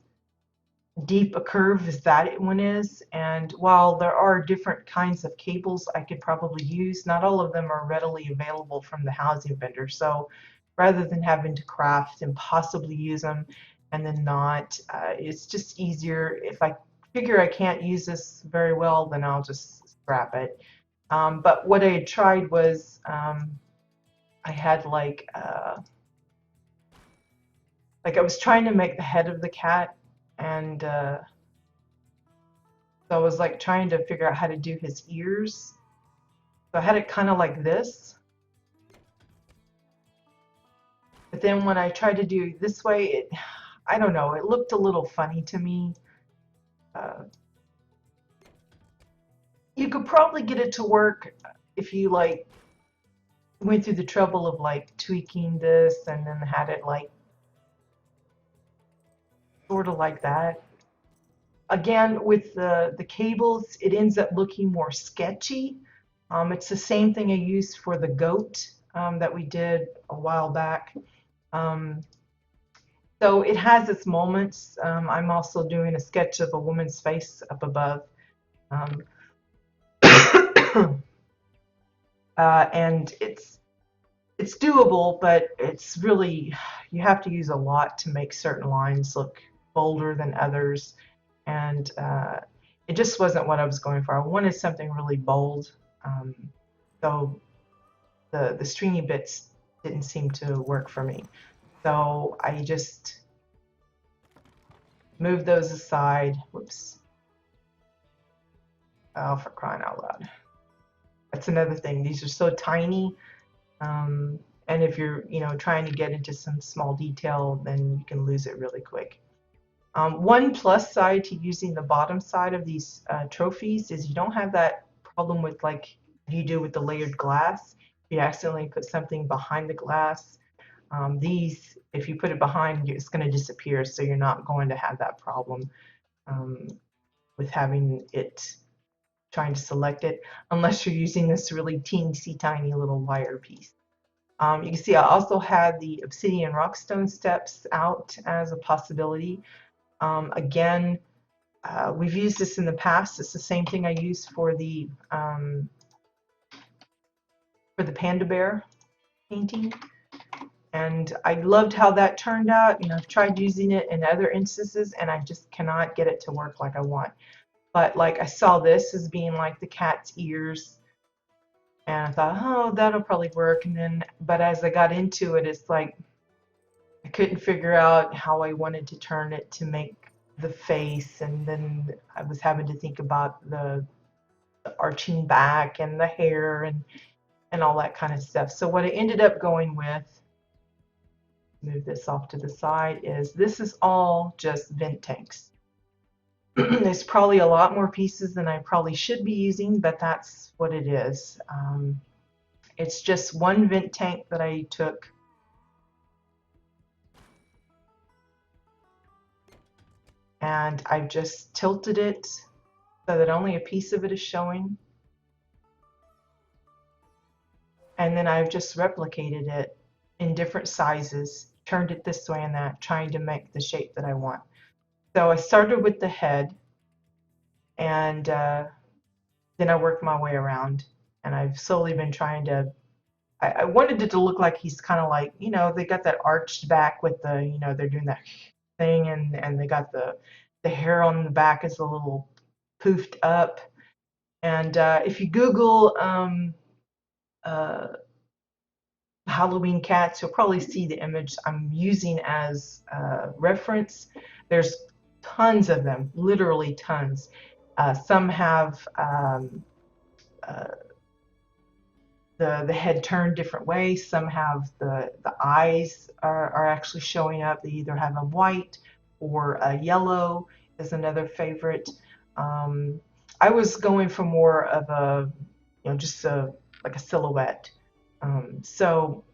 deep a curve as that one is. And while there are different kinds of cables I could probably use, not all of them are readily available from the housing vendor. So rather than having to craft and possibly use them and then not, it's just easier. If I figure I can't use this very well, then I'll just scrap it. But what I had tried was I had like I was trying to make the head of the cat, and so I was like trying to figure out how to do his ears. So I had it kind of like this. But then when I tried to do this way, I don't know, it looked a little funny to me. Uh, you could probably get it to work if you like went through the trouble of like tweaking this and then had it like sort of like that. Again, with the cables, it ends up looking more sketchy. It's the same thing I used for the goat that we did a while back. Um, so it has its moments. I'm also doing a sketch of a woman's face up above. Um, and it's doable, but it's really, you have to use a lot to make certain lines look bolder than others. And it just wasn't what I was going for. I wanted something really bold. Um, so the stringy bits didn't seem to work for me. So I just moved those aside. Whoops. Oh, for crying out loud. That's another thing. These are so tiny. Um, and if you're, you know, trying to get into some small detail, then you can lose it really quick. One plus side to using the bottom side of these trophies is you don't have that problem with like you do with the layered glass. You accidentally put something behind the glass. These, if you put it behind, it's going to disappear, so you're not going to have that problem um, with having it trying to select it, unless you're using this really teensy tiny little wire piece. You can see I also had the obsidian rockstone steps out as a possibility. Again, we've used this in the past. It's the same thing I used for the panda bear painting, and I loved how that turned out. You know, I've tried using it in other instances, and I just cannot get it to work like I want. But like I saw this as being like the cat's ears, and I thought, oh, that'll probably work. And then, but as I got into it, it's like I couldn't figure out how I wanted to turn it to make the face, and then I was having to think about the arching back and the hair and all that kind of stuff. So what I ended up going with, move this off to the side, is this is all just vent tanks. There's probably a lot more pieces than I probably should be using, but that's what it is. It's just one vent tank that I took and I've just tilted it so that only a piece of it is showing. And then I've just replicated it in different sizes, turned it this way and that, trying to make the shape that I want. So I started with the head, and then I worked my way around, and I've slowly been trying to. I wanted it to look like he's kind of like, they got that arched back with the, they're doing that thing, and they got the hair on the back is a little poofed up. And if you Google uh, Halloween cats, you'll probably see the image I'm using as reference. There's tons of them, literally tons. Some have uh, the head turned different ways. Some have the eyes are actually showing up. They either have them white or yellow is another favorite. Um, I was going for more of a, just like a silhouette. So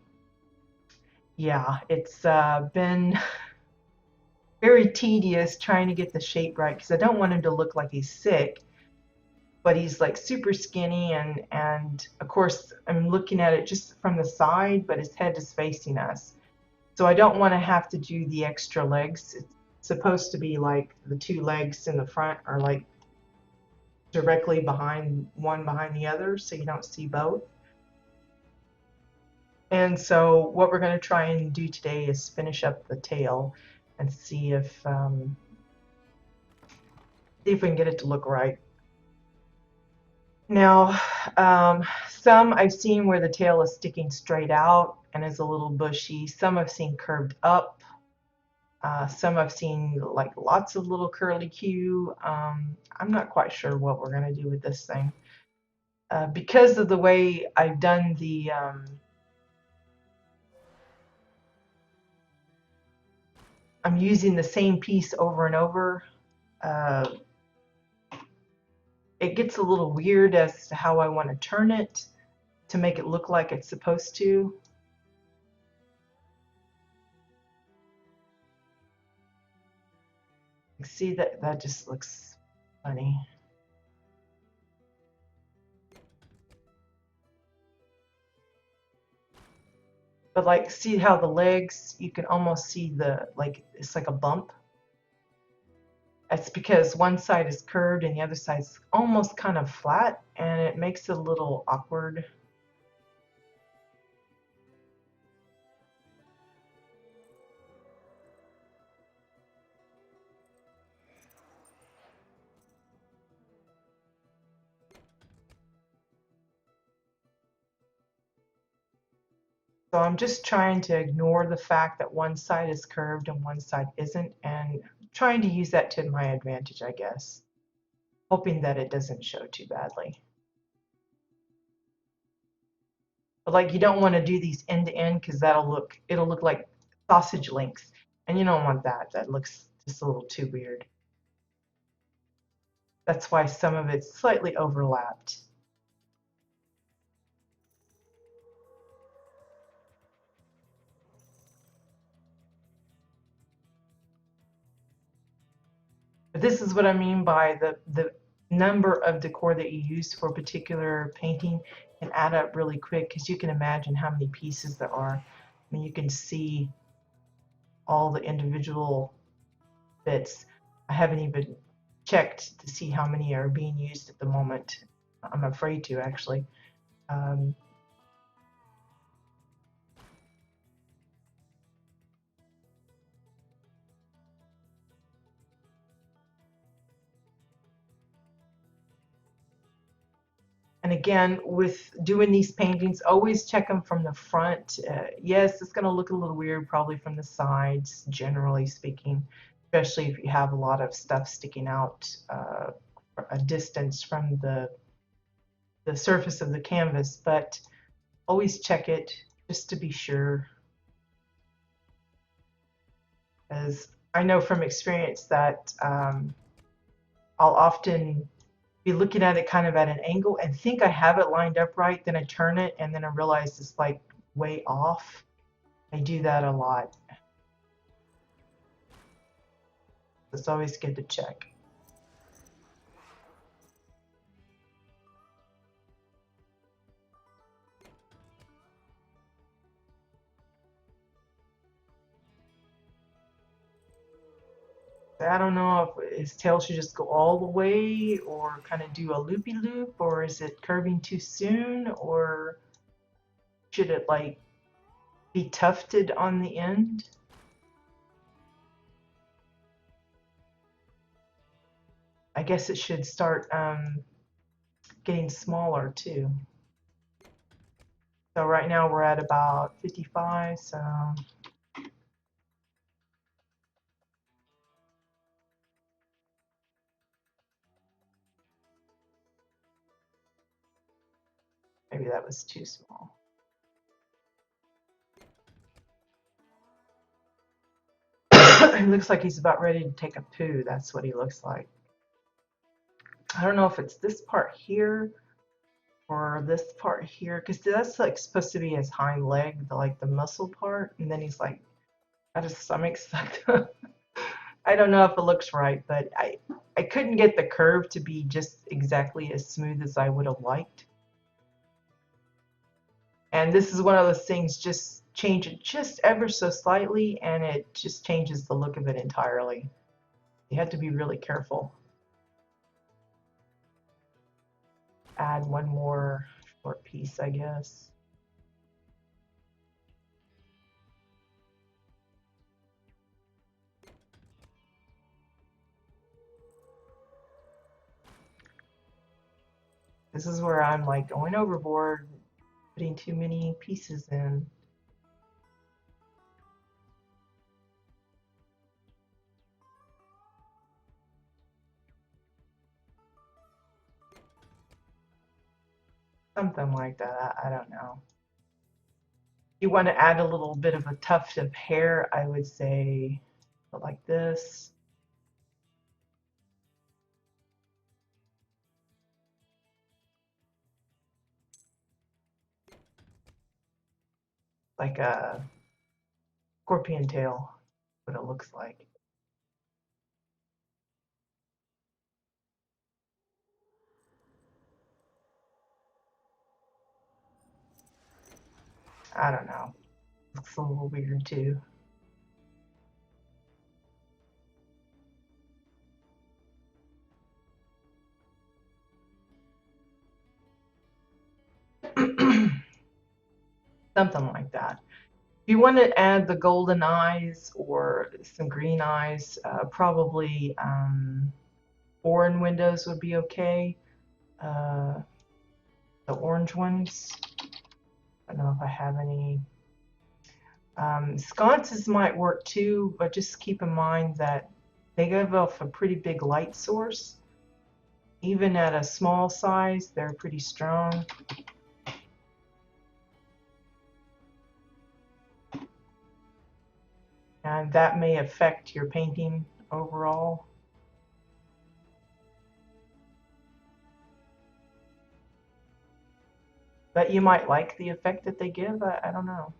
yeah, it's been very tedious trying to get the shape right because I don't want him to look like he's sick, but he's like super skinny, and of course I'm looking at it just from the side, but his head is facing us. So I don't want to have to do the extra legs. It's supposed to be like the two legs in the front are like directly behind one behind the other so you don't see both. And so what we're going to try and do today is finish up the tail and see if we can get it to look right. Now, some I've seen where the tail is sticking straight out and is a little bushy. Some I've seen curved up. Some I've seen like lots of little curly Q. I'm not quite sure what we're going to do with this thing. Because of the way I've done the I'm using the same piece over and over. Uh, it gets a little weird as to how I want to turn it to make it look like it's supposed to. See that just looks funny. But like, see how the legs, you can almost see it's like a bump. That's because one side is curved and the other side's almost kind of flat, and it makes it a little awkward. So I'm just trying to ignore the fact that one side is curved and one side isn't, and trying to use that to my advantage, I guess. Hoping that it doesn't show too badly. But like, you don't want to do these end to end because it'll look like sausage links, and you don't want that. That looks just a little too weird. That's why some of it's slightly overlapped. But this is what I mean by the number of decor that you use for a particular painting can add up really quick, because you can imagine how many pieces there are. I mean, you can see all the individual bits. I haven't even checked to see how many are being used at the moment. I'm afraid to, actually. Um, And again, with doing these paintings, always check them from the front. Yes, it's going to look a little weird probably from the sides, generally speaking, especially if you have a lot of stuff sticking out a distance from the surface of the canvas, but always check it just to be sure. As I know from experience that I'll often be looking at it kind of at an angle and think I have it lined up right, then I turn it and then I realize it's like way off. I do that a lot. It's always good to check. I don't know if his tail should just go all the way or kind of do a loopy loop, or is it curving too soon, or should it like be tufted on the end? I guess it should start getting smaller too. So right now we're at about 55, so maybe that was too small. It looks like he's about ready to take a poo. That's what he looks like. I don't know if it's this part here or this part here, because that's like supposed to be his hind leg, like the muscle part, and then he's like got his stomach sucked up. I don't know if it looks right, but I couldn't get the curve to be just exactly as smooth as I would have liked. And this is one of those things, just change it just ever so slightly and it just changes the look of it entirely. You have to be really careful. Add one more short piece, I guess. This is where I'm like going overboard, putting too many pieces in. Something like that, I don't know. You want to add a little bit of a tuft of hair, I would say, like this. Like a scorpion tail, what it looks like. I don't know. Looks a little weird too. Something like that. If you want to add the golden eyes or some green eyes, probably foreign windows would be okay. Uh, the orange ones. I don't know if I have any. Sconces might work too, but just keep in mind that they give off a pretty big light source. Even at a small size, they're pretty strong. And that may affect your painting overall. But you might like the effect that they give. I don't know.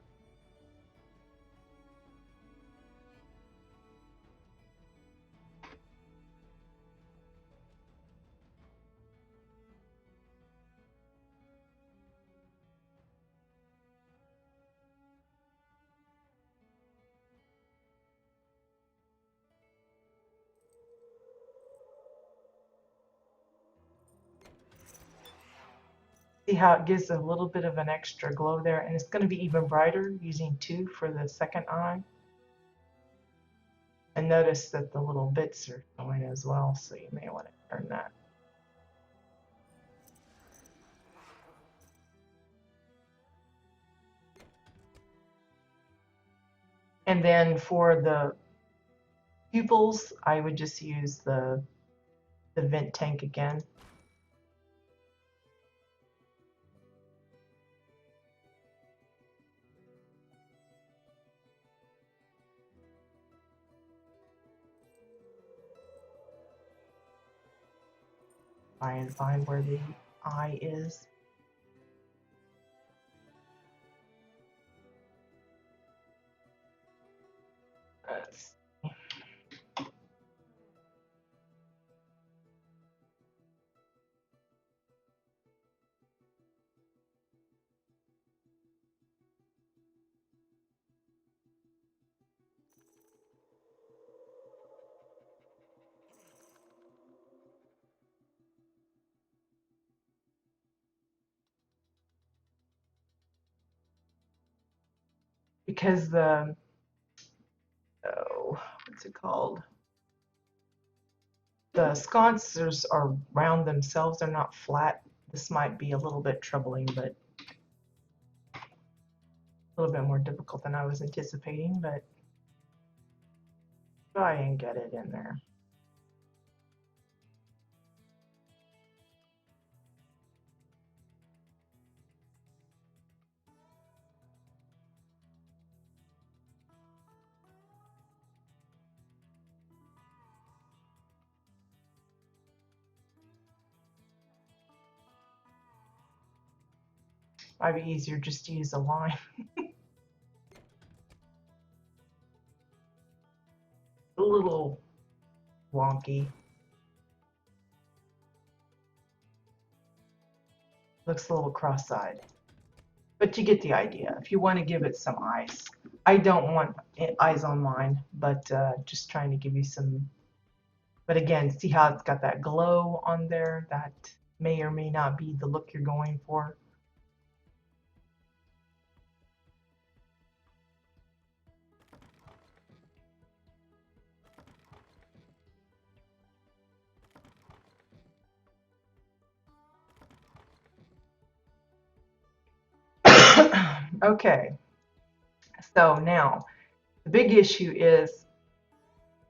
See how it gives a little bit of an extra glow there, and it's going to be even brighter using 2 for the second eye. And notice that the little bits are showing as well, so you may want to turn that. And then for the pupils, I would just use the vent tank again. Try and find where the eye is. Let's because the, oh, what's it called? The sconces are round themselves, they're not flat. This might be a little bit troubling, but a little bit more difficult than I was anticipating, but try and get it in there. Might be easier just to use a line. A little wonky. Looks a little cross-eyed. But you get the idea. If you want to give it some eyes. I don't want eyes on mine, but just trying to give you some. But again, see how it's got that glow on there? That may or may not be the look you're going for. Okay, so now the big issue is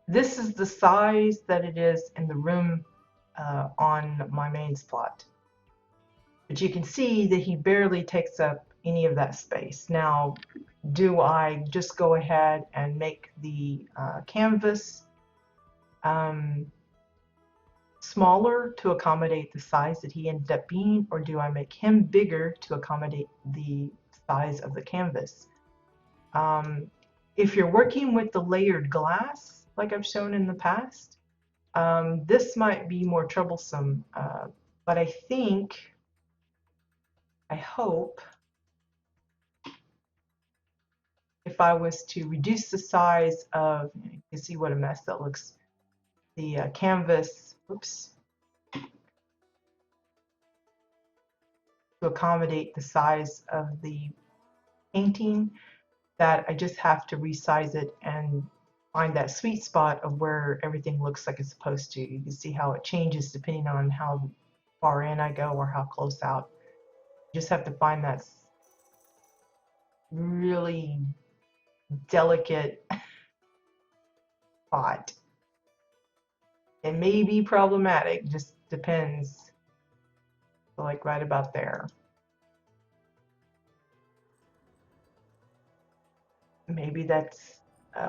this is the size that it is in the room on my mains plot. But you can see that he barely takes up any of that space. Now, do I just go ahead and make the canvas smaller to accommodate the size that he ended up being, or do I make him bigger to accommodate the size of the canvas? If you're working with the layered glass, like I've shown in the past, this might be more troublesome, but I think, I hope, if I was to reduce the size of, you can see what a mess that looks, the canvas, oops, to accommodate the size of the painting, that I just have to resize it and find that sweet spot of where everything looks like it's supposed to. You can see how it changes depending on how far in I go or how close out. You just have to find that really delicate spot. It may be problematic, just depends. So like right about there. Maybe that's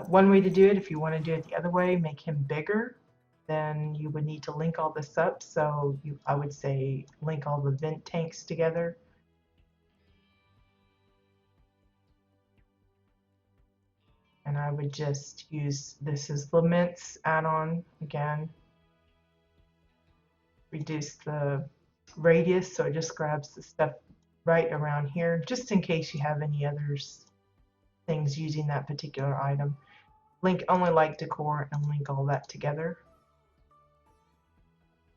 one way to do it. If you want to do it the other way, make him bigger, then you would need to link all this up. So I would say link all the vent tanks together. And I would just use this as Laments add-on again. Reduce the radius so it just grabs the stuff right around here, just in case you have any others things using that particular item. Link only like decor and link all that together.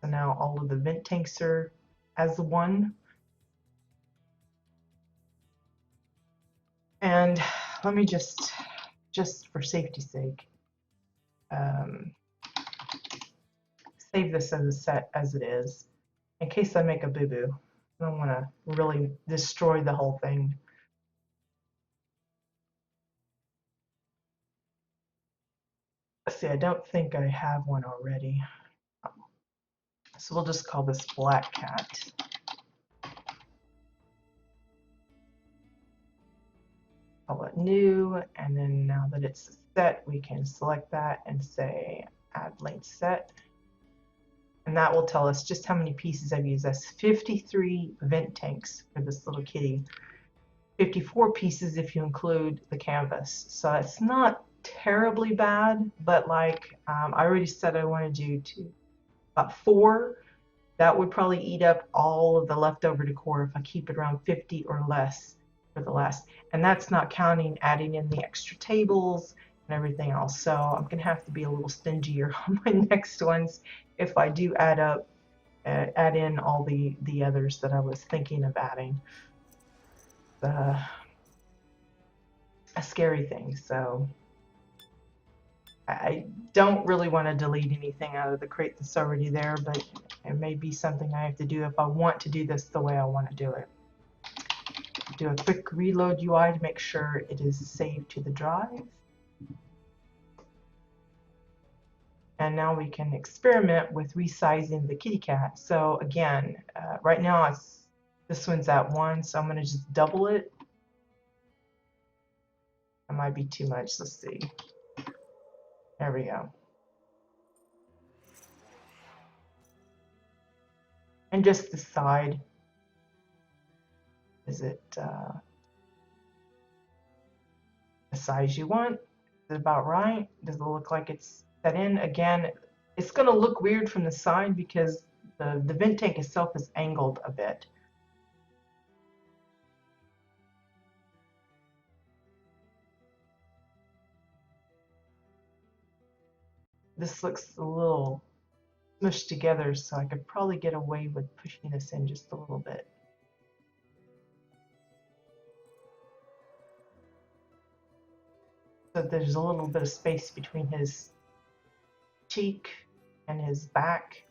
So now all of the vent tanks are as one. And let me just for safety's sake, save this as a set as it is, in case I make a boo-boo. I don't want to really destroy the whole thing. Let's see, I don't think I have one already. So we'll just call this Black Cat. Call it new, and then now that it's set, we can select that and say add linked set. And that will tell us just how many pieces I've used. That's 53 vent tanks for this little kitty. 54 pieces if you include the canvas. So it's not terribly bad, but like I already said I want to do about 4. That would probably eat up all of the leftover decor if I keep it around 50 or less for the last. And that's not counting adding in the extra tables and everything else. So I'm going to have to be a little stingier on my next ones if I do add in all the others that I was thinking of adding. a scary thing. So I don't really want to delete anything out of the crate that's already there, but it may be something I have to do if I want to do this the way I want to do it. Do a quick reload UI to make sure it is saved to the drive. And now we can experiment with resizing the kitty cat. So again, right now this one's at 1, so I'm going to just double it. That might be too much. Let's see. There we go. And just decide, is it the size you want? Is it about right? Does it look like it's set in? Again, it's going to look weird from the side because the vent tank itself is angled a bit. This looks a little smushed together, so I could probably get away with pushing this in just a little bit. So there's a little bit of space between his cheek and his back.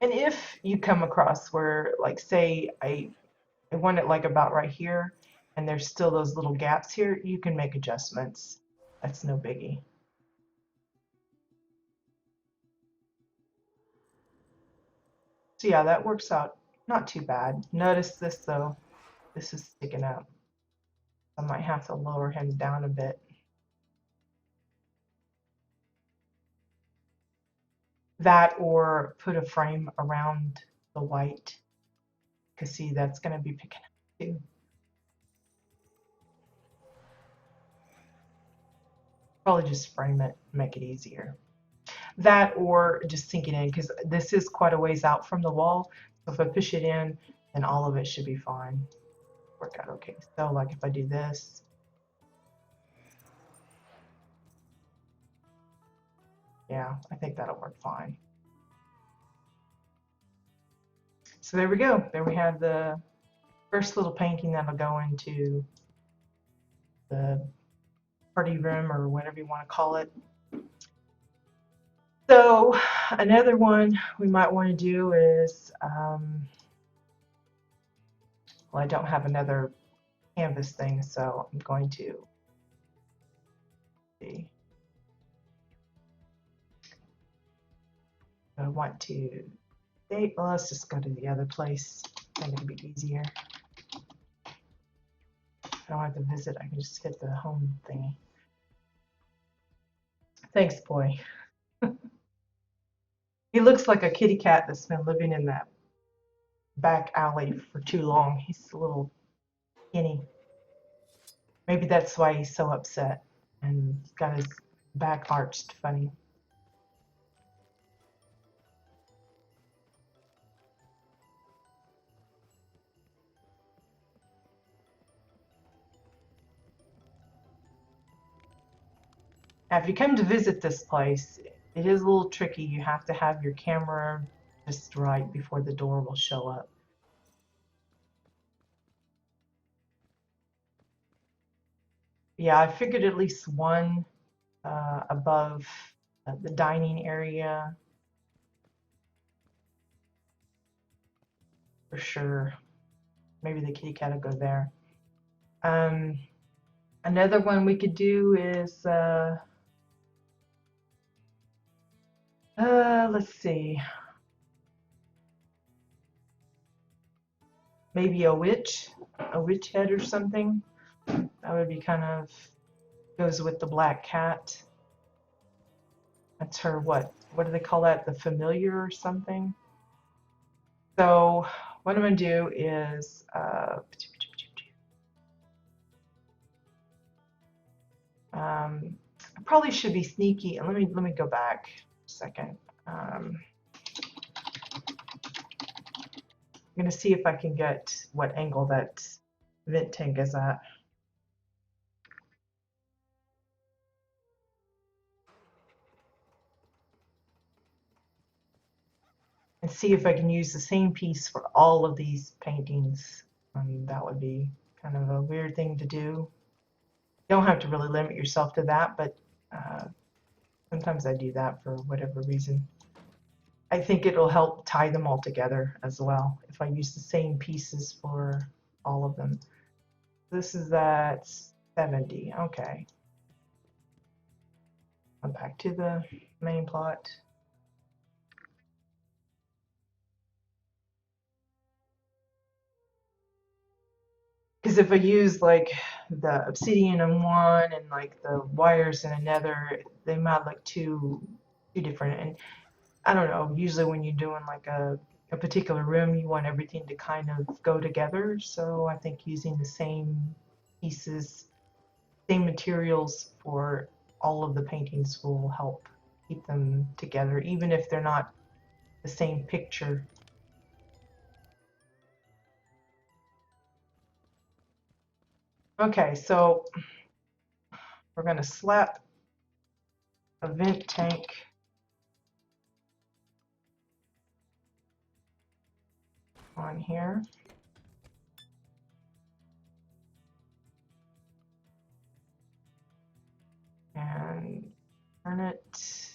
And if you come across where, like, say I want it like about right here, and there's still those little gaps here, you can make adjustments. That's no biggie. So yeah, that works out not too bad. Notice this though, this is sticking out. I might have to lower him down a bit. That or put a frame around the white, because see, that's going to be picking up too. Probably just frame it, make it easier. That or just sink it in, because this is quite a ways out from the wall. So if I push it in, then all of it should be fine. Work out okay. So like if I do this, yeah, I think that'll work fine. So there we go. There we have the first little painting that'll go into the party room or whatever you want to call it. So another one we might want to do is, well, I don't have another canvas thing, so I'm going to see. I want to date. Well, let's just go to the other place. I think it'll be easier. If I don't have to visit, I can just hit the home thingy. Thanks, boy. He looks like a kitty cat that's been living in that back alley for too long. He's a little skinny. Maybe that's why he's so upset and he's got his back arched funny. Now, if you come to visit this place, it is a little tricky. You have to have your camera just right before the door will show up. Yeah, I figured at least one above the dining area for sure. Maybe the kitty cat will go there. Another one we could do is let's see, maybe a witch head or something. That would be kind of goes with the black cat. That's her, what do they call that? The familiar or something. So what I'm gonna do is I probably should be sneaky. Let me go back a second. I'm gonna see if I can get what angle that vent tank is at. and see if I can use the same piece for all of these paintings. That would be kind of a weird thing to do. You don't have to really limit yourself to that, but uh, sometimes I do that for whatever reason. I think it'll help tie them all together as well if I use the same pieces for all of them. This is at 70. Okay. I'm back to the main plot. Because if I use like the obsidian in one and like the wires in another, they might look too different. And I don't know, usually when you're doing like a particular room, you want everything to kind of go together. So I think using the same pieces, same materials for all of the paintings will help keep them together, even if they're not the same picture. Okay, so we're going to slap a vent tank on here. And turn it.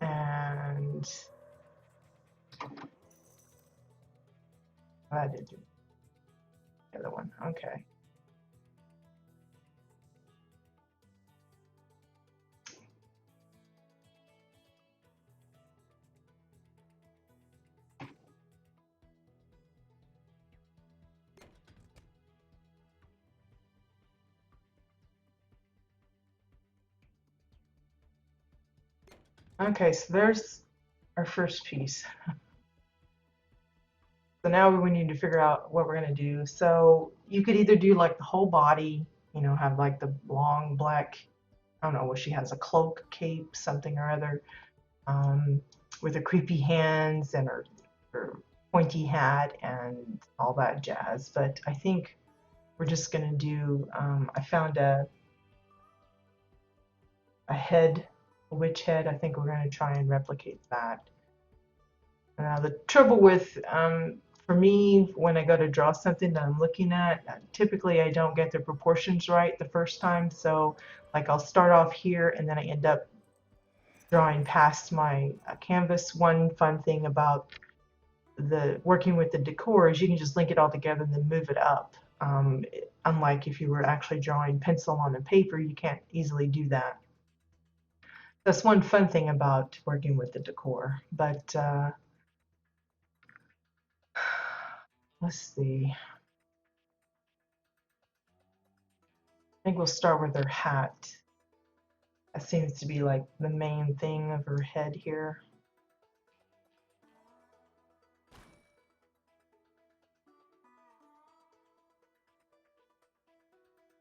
And I did do the other one. Okay. Okay, so there's our first piece. So now we need to figure out what we're going to do. So you could either do like the whole body, you know, have like the long black, I don't know what she has, a cloak, cape, something or other, um, with her creepy hands and her pointy hat and all that jazz. But I think we're just going to do, I found a head, a witch head. I think we're going to try and replicate that. Now the trouble with, for me, when I go to draw something that I'm looking at, typically I don't get the proportions right the first time. So like I'll start off here and then I end up drawing past my canvas. One fun thing about the working with the decor is you can just link it all together and then move it up. Unlike if you were actually drawing pencil on the paper, you can't easily do that. That's one fun thing about working with the decor. But let's see. I think we'll start with her hat. That seems to be like the main thing of her head here.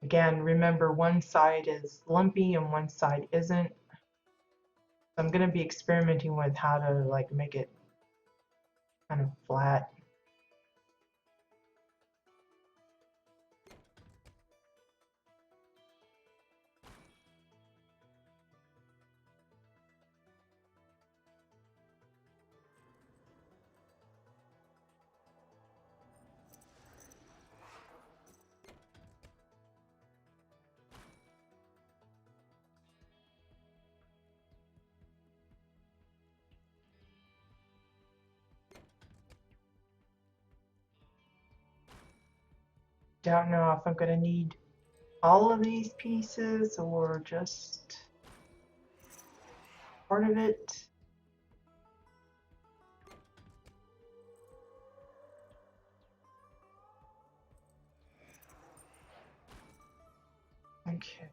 Again, remember one side is lumpy and one side isn't. So I'm going to be experimenting with how to like make it kind of flat. Don't know if I'm going to need all of these pieces or just part of it. Okay.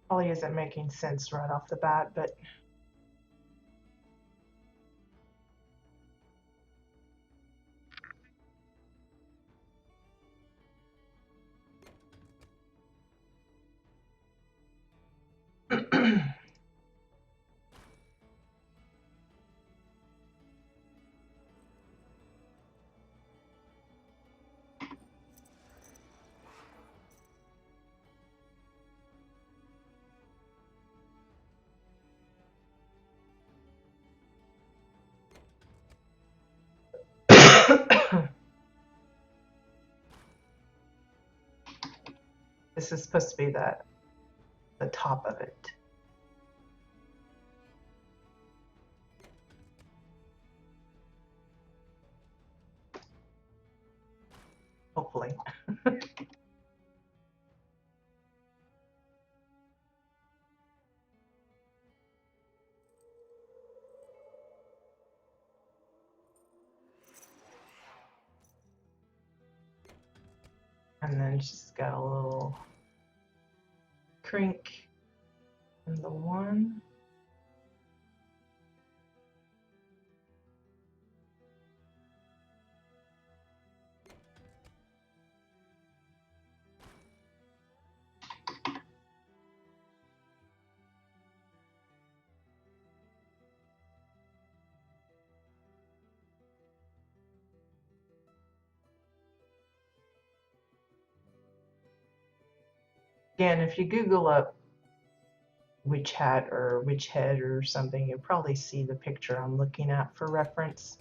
Probably isn't making sense right off the bat, but this is supposed to be the top of it. Hopefully. And then she's got a little crink in the one. Again, if you Google up witch hat or witch head or something, you'll probably see the picture I'm looking at for reference.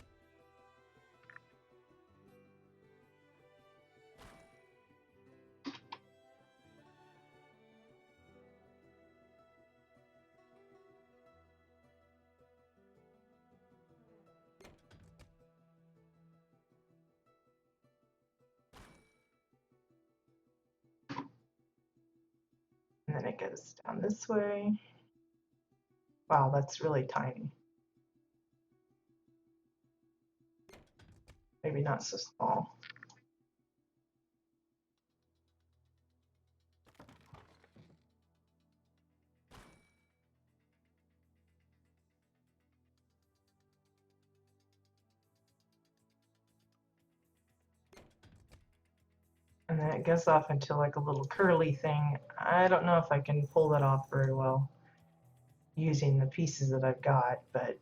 And then it goes down this way. Wow, that's really tiny. Maybe not so small. And then it goes off into like a little curly thing. I don't know if I can pull that off very well using the pieces that I've got, but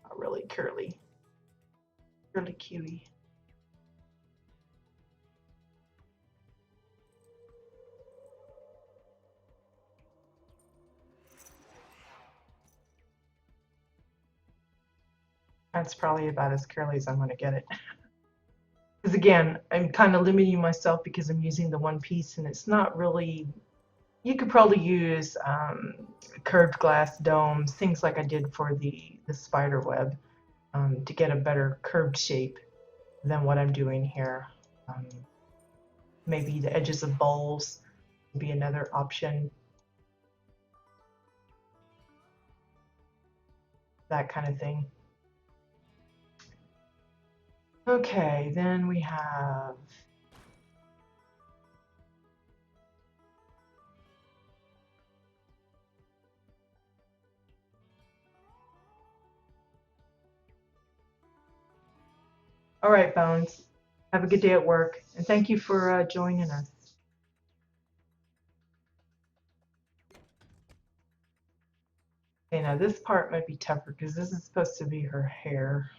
not really curly. Really cutie. That's probably about as curly as I'm going to get it. Because again, I'm kind of limiting myself because I'm using the one piece and it's not really, you could probably use curved glass domes, things like I did for the spider web to get a better curved shape than what I'm doing here. Maybe the edges of bowls would be another option. That kind of thing. Okay, then we have all right, Bones. Have a good day at work, and thank you for joining us. Okay, now this part might be tougher because this is supposed to be her hair.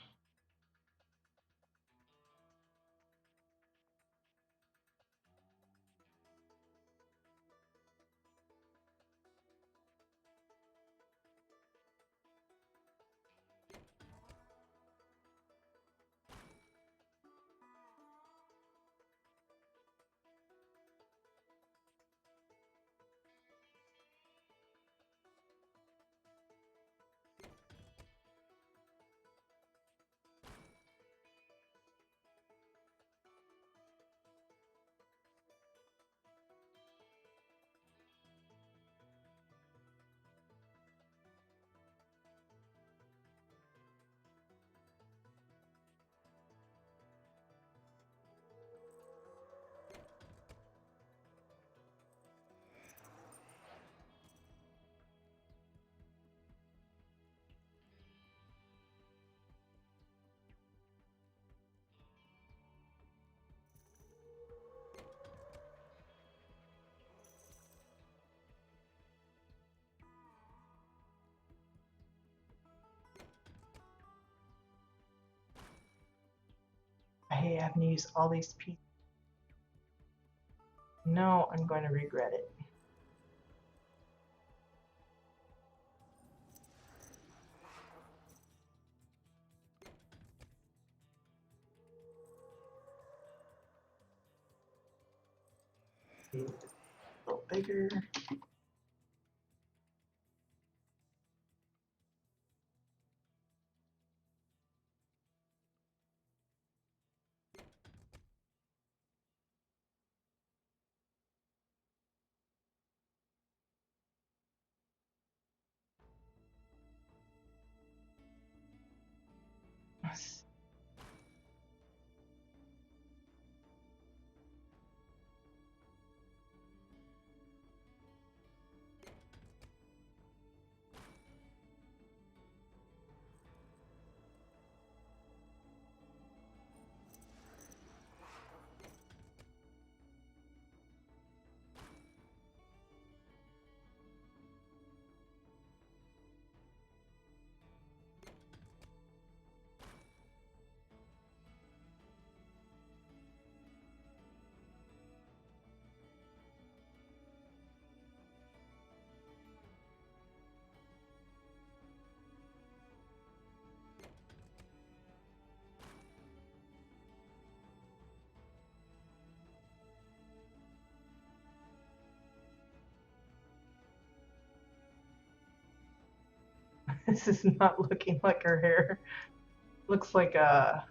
having to use all these pieces. No, I'm going to regret it. A little bigger. This is not looking like her hair. Looks like a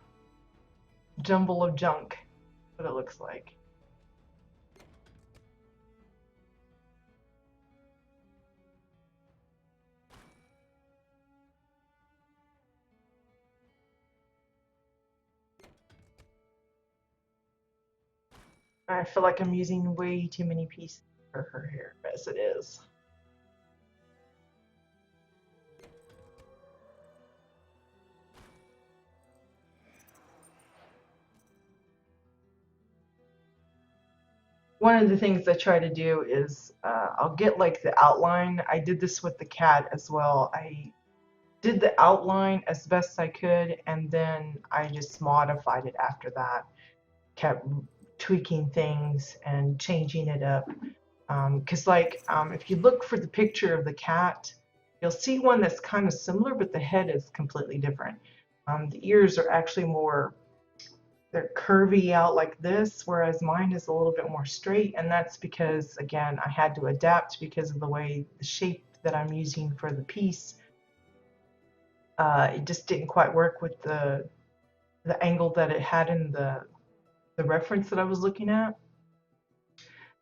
jumble of junk, what it looks like. I feel like I'm using way too many pieces for her hair as it is. One of the things I try to do is I'll get like the outline. I did this with the cat as well. I did the outline as best I could, and then I just modified it after that. Kept tweaking things and changing it up. Because if you look for the picture of the cat, you'll see one that's kind of similar, but the head is completely different. The ears are actually more, they're curvy out like this, whereas mine is a little bit more straight, and that's because, again, I had to adapt because of the way the shape that I'm using for the piece. It just didn't quite work with the angle that it had in the reference that I was looking at.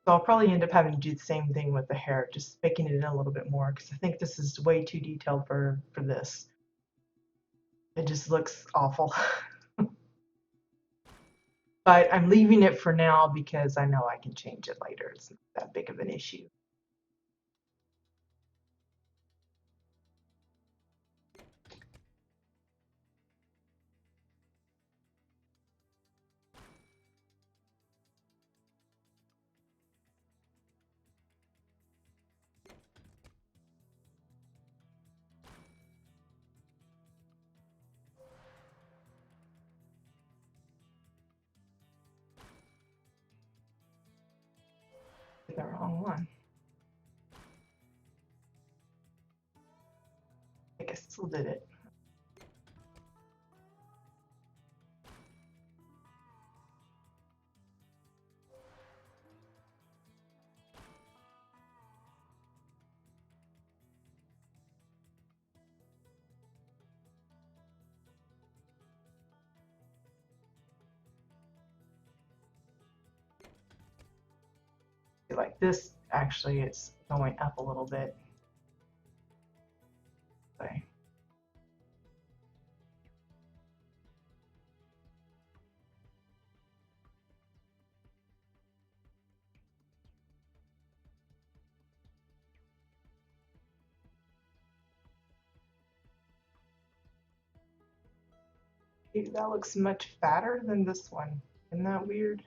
So I'll probably end up having to do the same thing with the hair, just making it in a little bit more, because I think this is way too detailed for this. It just looks awful. But I'm leaving it for now because I know I can change it later. It's not that big of an issue. The wrong one. I guess I still did it. Like this, actually, it's going up a little bit. Okay. That looks much fatter than this one. Isn't that weird?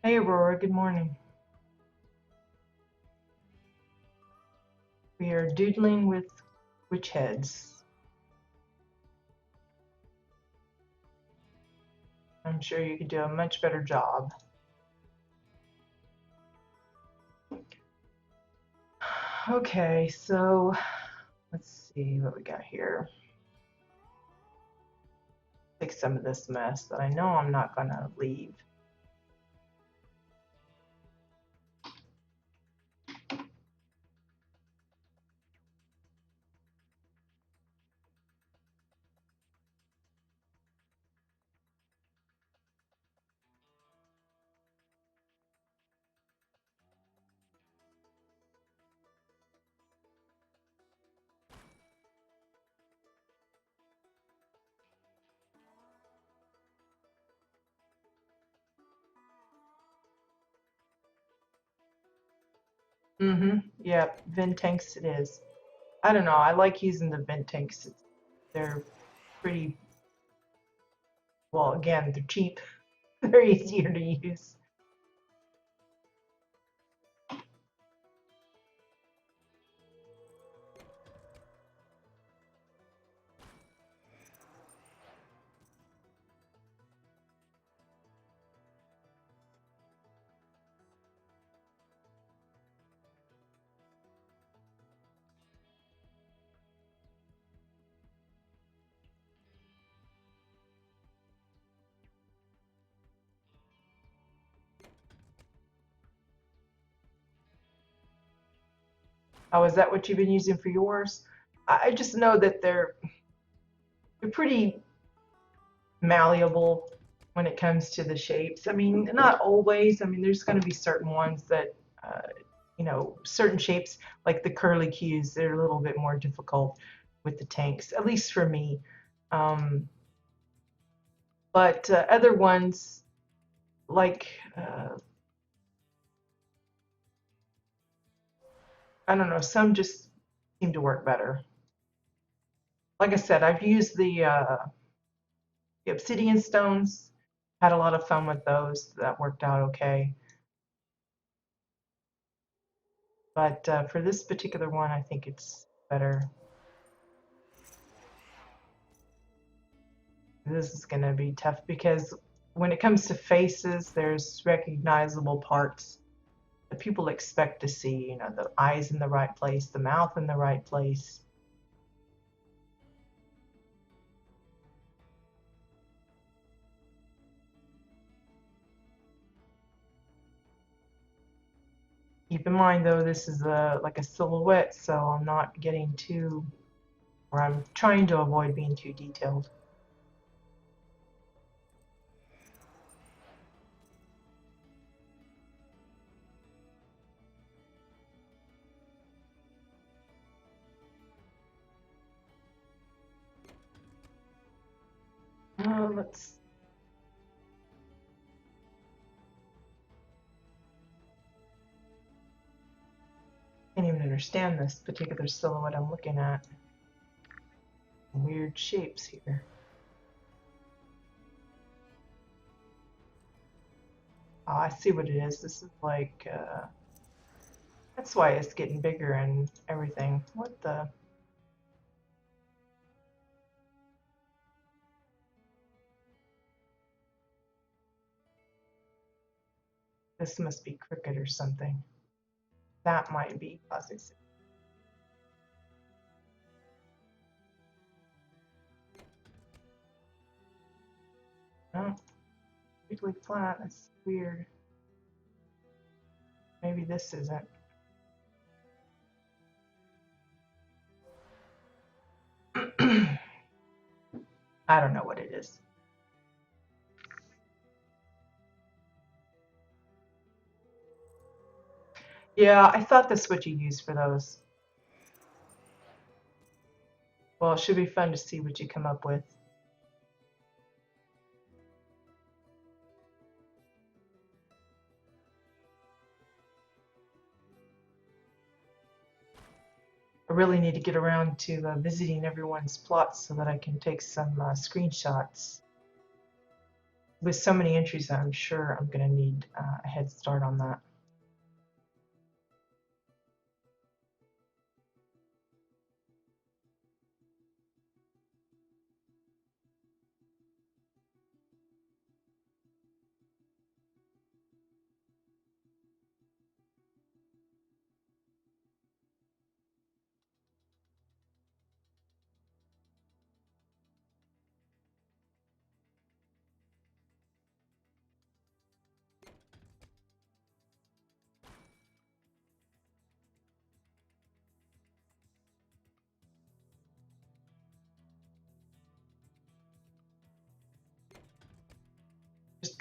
Hey Aurora, good morning. We are doodling with witch heads. I'm sure you could do a much better job. Okay, so let's see what we got here. Fix some of this mess that I know I'm not gonna leave. Yeah, vent tanks it is. I don't know. I like using the vent tanks. They're pretty, well, again, they're cheap. They're easier to use. Oh, is that what you've been using for yours? I just know that they're pretty malleable when it comes to the shapes. I mean, not always. I mean, there's going to be certain ones that, uh, certain shapes like the curly cues, they're a little bit more difficult with the tanks, at least for me. Um, but other ones, like, I don't know, some just seem to work better. Like I said, I've used the obsidian stones, had a lot of fun with those. That worked out okay. But for this particular one, I think it's better. This is going to be tough because when it comes to faces, there's recognizable parts that people expect to see. You know, the eyes in the right place, the mouth in the right place. Keep in mind, though, this is like a silhouette, so I'm not getting too, or I'm trying to avoid being too detailed. Let's. Can't even understand this particular silhouette I'm looking at. Weird shapes here. Oh, I see what it is. This is like, that's why it's getting bigger and everything. What the? This must be crooked or something. That might be causing. Oh, really flat. That's weird. Maybe this isn't. I don't know what it is. Yeah, I thought that's what you use for those. Well, it should be fun to see what you come up with. I really need to get around to visiting everyone's plots so that I can take some screenshots. With so many entries, I'm sure I'm going to need a head start on that.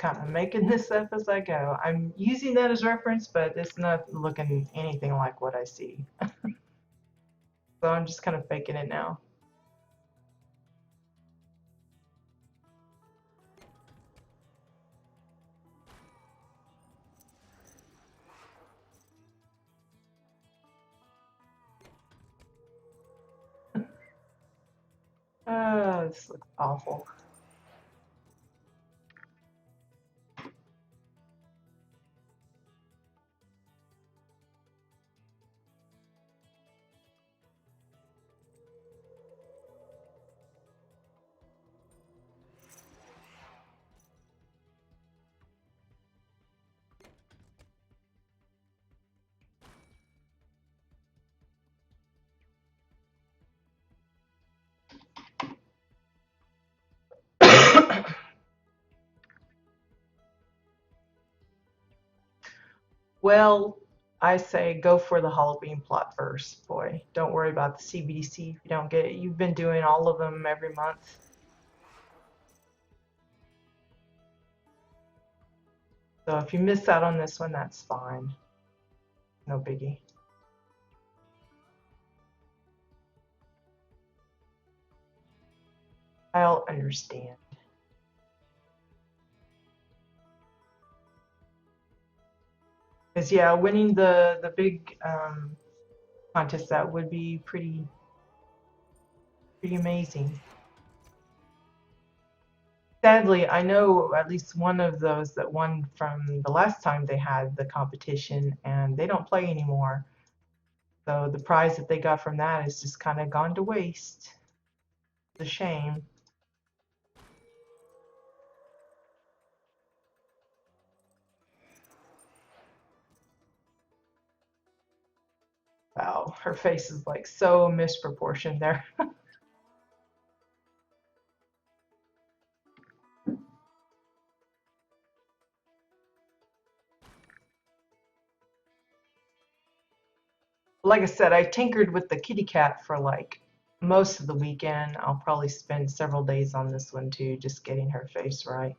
kind of making this up as I go. I'm using that as reference, but it's not looking anything like what I see. So I'm just kind of faking it now. Oh, this looks awful. Well, I say go for the Halloween plot first, boy. Don't worry about the CBDC if you don't get it. You've been doing all of them every month. So if you miss out on this one, that's fine. No biggie. I'll understand. Because yeah, winning the big contest, that would be pretty amazing. Sadly, I know at least one of those that won from the last time they had the competition, and they don't play anymore. So the prize that they got from that is just kind of gone to waste. It's a shame. Wow, her face is like so misproportioned there. Like I said, I tinkered with the kitty cat for like most of the weekend. I'll probably spend several days on this one too, just getting her face right.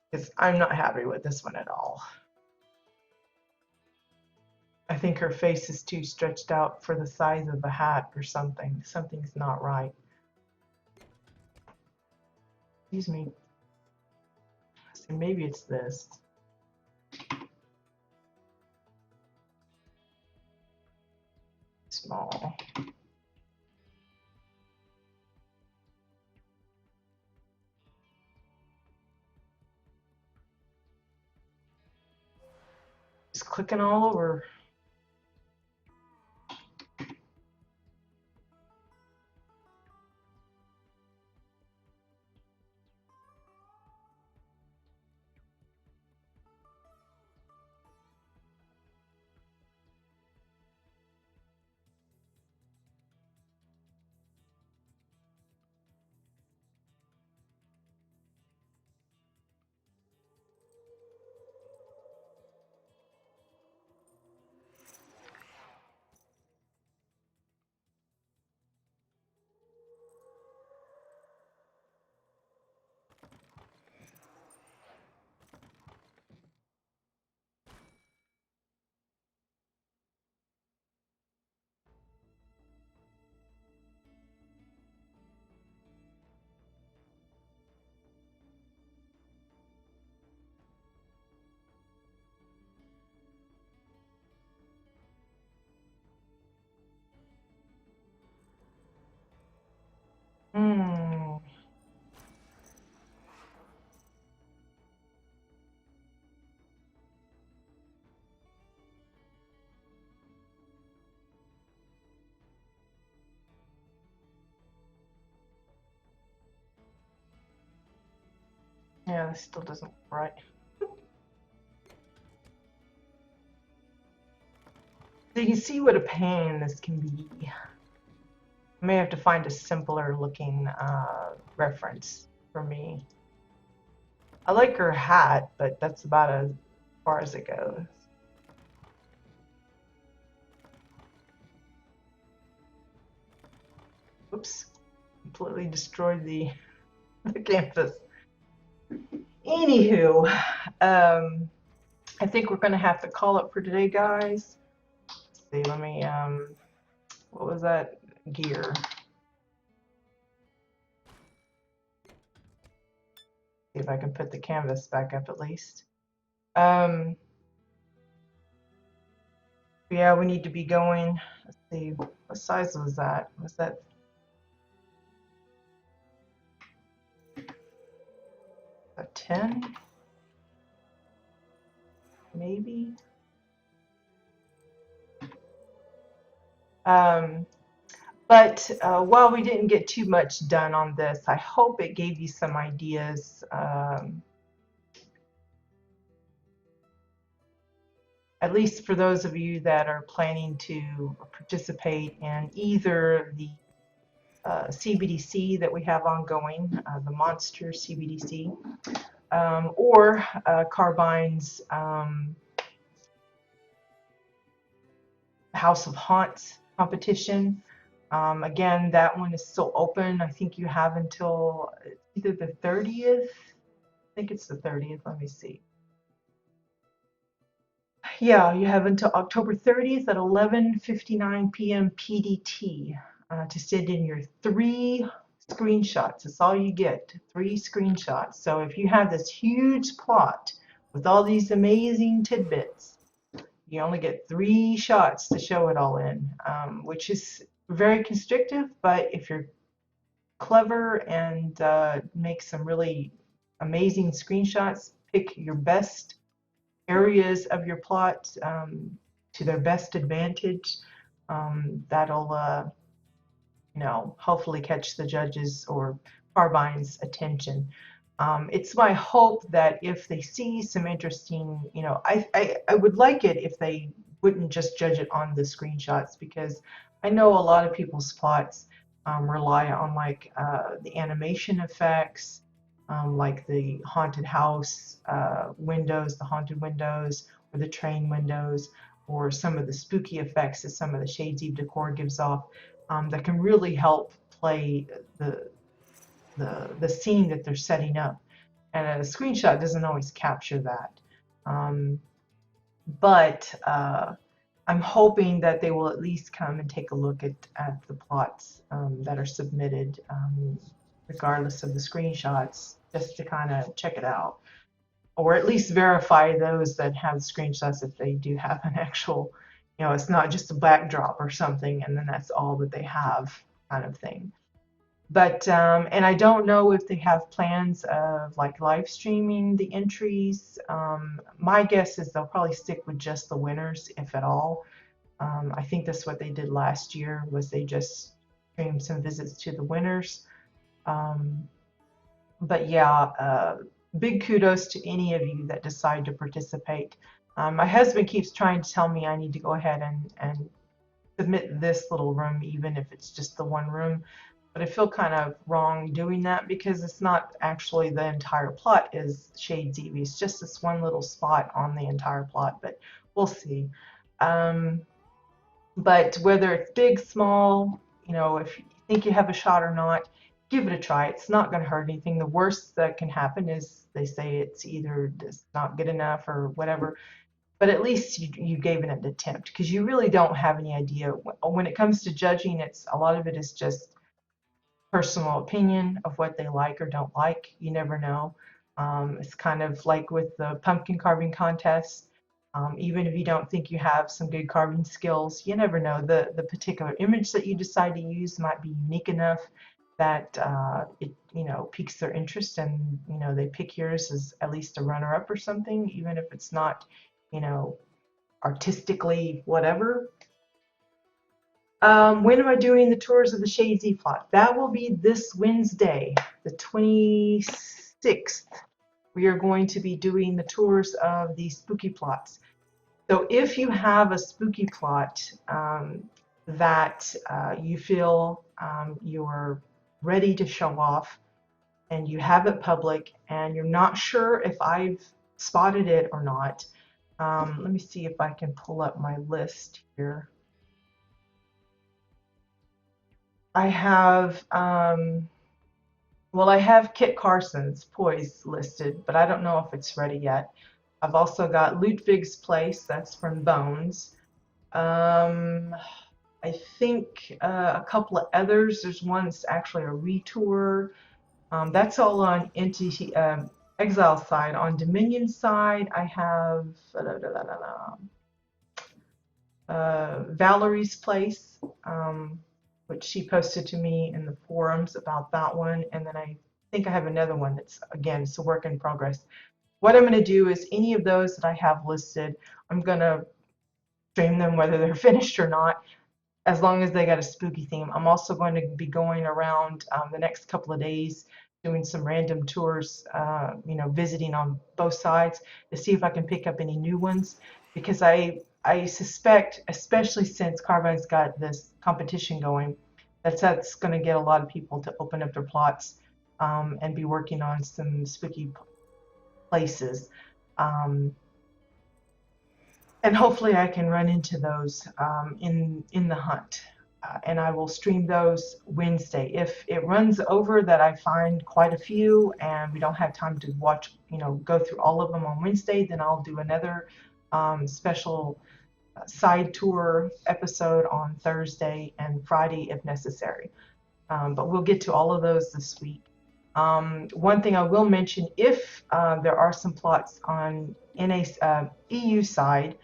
Because I'm not happy with this one at all. I think her face is too stretched out for the size of the hat or something. Something's not right. Excuse me. So maybe it's this. Small. Just clicking all over. Hmm. Yeah, this still doesn't look right. So you can see what a pain this can be. I may have to find a simpler looking reference for me. I like her hat, but that's about as far as it goes. Oops, completely destroyed the, the canvas. Anywho, I think we're going to have to call it for today, guys. Let's see, let me, what was that gear? See if I can put the canvas back up at least. Um, yeah, we need to be going. Let's see, what size was that? Was that a 10? Maybe. Um, but while we didn't get too much done on this, I hope it gave you some ideas. At least for those of you that are planning to participate in either the CBDC that we have ongoing, the Monster CBDC, or Carbine's House of Haunts competition. Again, that one is still open. I think you have until either the 30th. I think it's the 30th. Let me see. Yeah, you have until October 30th at 11:59 p.m. PDT to send in your 3 screenshots. That's all you get, 3 screenshots. So if you have this huge plot with all these amazing tidbits, you only get 3 shots to show it all in, which is very constrictive. But if you're clever and make some really amazing screenshots, pick your best areas of your plot to their best advantage. That'll, hopefully catch the judges or Carbine's attention. It's my hope that if they see some interesting, I would like it if they wouldn't just judge it on the screenshots, because I know a lot of people's plots rely on like the animation effects, like the haunted house windows, the haunted windows, or the train windows, or some of the spooky effects that some of the Shades Eve decor gives off, that can really help play the scene that they're setting up. And a screenshot doesn't always capture that. But I'm hoping that they will at least come and take a look at the plots that are submitted, regardless of the screenshots, just to kind of check it out. Or at least verify those that have screenshots if they do have an actual, it's not just a backdrop or something and then that's all that they have, kind of thing. But and I don't know if they have plans of like live streaming the entries. My guess is they'll probably stick with just the winners, if at all. I think that's what they did last year, was they just streamed some visits to the winners. But yeah, big kudos to any of you that decide to participate. My husband keeps trying to tell me I need to go ahead and submit this little room, even if it's just the one room. But I feel kind of wrong doing that because it's not actually the entire plot is Shades Eve. It's just this one little spot on the entire plot, but we'll see. But whether it's big, small, if you think you have a shot or not, give it a try. It's not going to hurt anything. The worst that can happen is they say it's either just not good enough or whatever. But at least you gave it an attempt, because you really don't have any idea. When it comes to judging, it's a lot of it is just personal opinion of what they like or don't like. You never know. It's kind of like with the pumpkin carving contest. Even if you don't think you have some good carving skills, you never know. The particular image that you decide to use might be unique enough that it piques their interest, and they pick yours as at least a runner-up or something, even if it's not artistically whatever. When am I doing the tours of the Shades Eve plot? That will be this Wednesday, the 26th. We are going to be doing the tours of the spooky plots. So if you have a spooky plot that you feel you're ready to show off, and you have it public, and you're not sure if I've spotted it or not, let me see if I can pull up my list here. I have Well, I have Kit Carson's Poise listed, but I don't know if it's ready yet. I've also got Ludwig's Place, that's from Bones. Um, I think a couple of others. There's one that's actually a retour. That's all on Exile side. On Dominion side, I have Valerie's Place, which she posted to me in the forums about that one. And then I think I have another one that's, again, it's a work in progress. What I'm going to do is any of those that I have listed, I'm going to stream them whether they're finished or not, as long as they got a spooky theme. I'm also going to be going around the next couple of days doing some random tours, visiting on both sides to see if I can pick up any new ones, because I suspect, especially since Carbine's got this competition going, that's going to get a lot of people to open up their plots and be working on some spooky places. Um, and hopefully I can run into those in the hunt. And I will stream those Wednesday. If it runs over that I find quite a few and we don't have time to watch, go through all of them on Wednesday, then I'll do another special side tour episode on Thursday and Friday if necessary. But we'll get to all of those this week. One thing I will mention, if there are some plots on EU side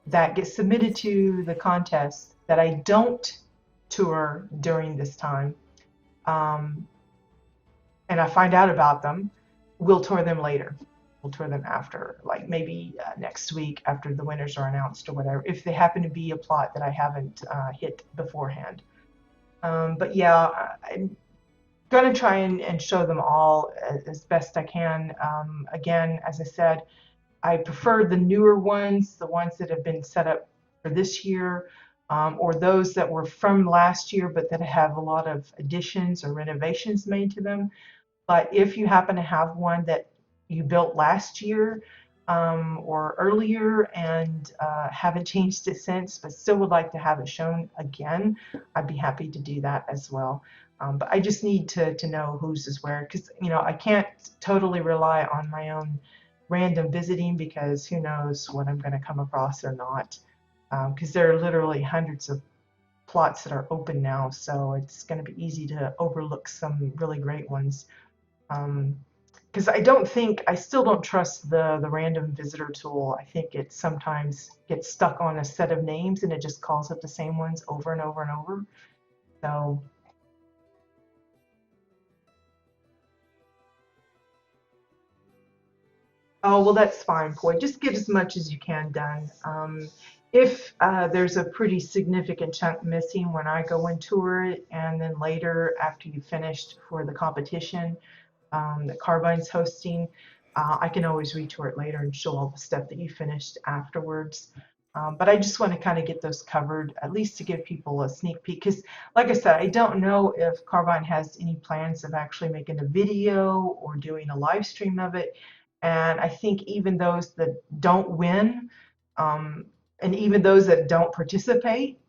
that get submitted to the contest that I don't tour during this time, um, and I find out about them, we'll tour them later. We'll tour them after, like maybe next week after the winners are announced or whatever, if they happen to be a plot that I haven't hit beforehand. But yeah, I'm going to try and show them all as best I can. Again, as I said, I prefer the newer ones, the ones that have been set up for this year, or those that were from last year but that have a lot of additions or renovations made to them. But if you happen to have one that you built last year or earlier and haven't changed it since, but still would like to have it shown again, I'd be happy to do that as well. But I just need to know whose is where, because I can't totally rely on my own random visiting, because who knows what I'm going to come across or not. Because there are literally hundreds of plots that are open now, so it's going to be easy to overlook some really great ones. Because I still don't trust the random visitor tool. I think it sometimes gets stuck on a set of names and it just calls up the same ones over and over and over. So, oh, well, that's fine, Boy. Just get as much as you can done. If there's a pretty significant chunk missing when I go and tour it, and then later after you've finished for the competition, that Carbine's hosting, I can always retour it later and show all the stuff that you finished afterwards. But I just want to kind of get those covered, at least to give people a sneak peek. Because, like I said, I don't know if Carbine has any plans of actually making a video or doing a live stream of it. And I think even those that don't win, um, and even those that don't participate,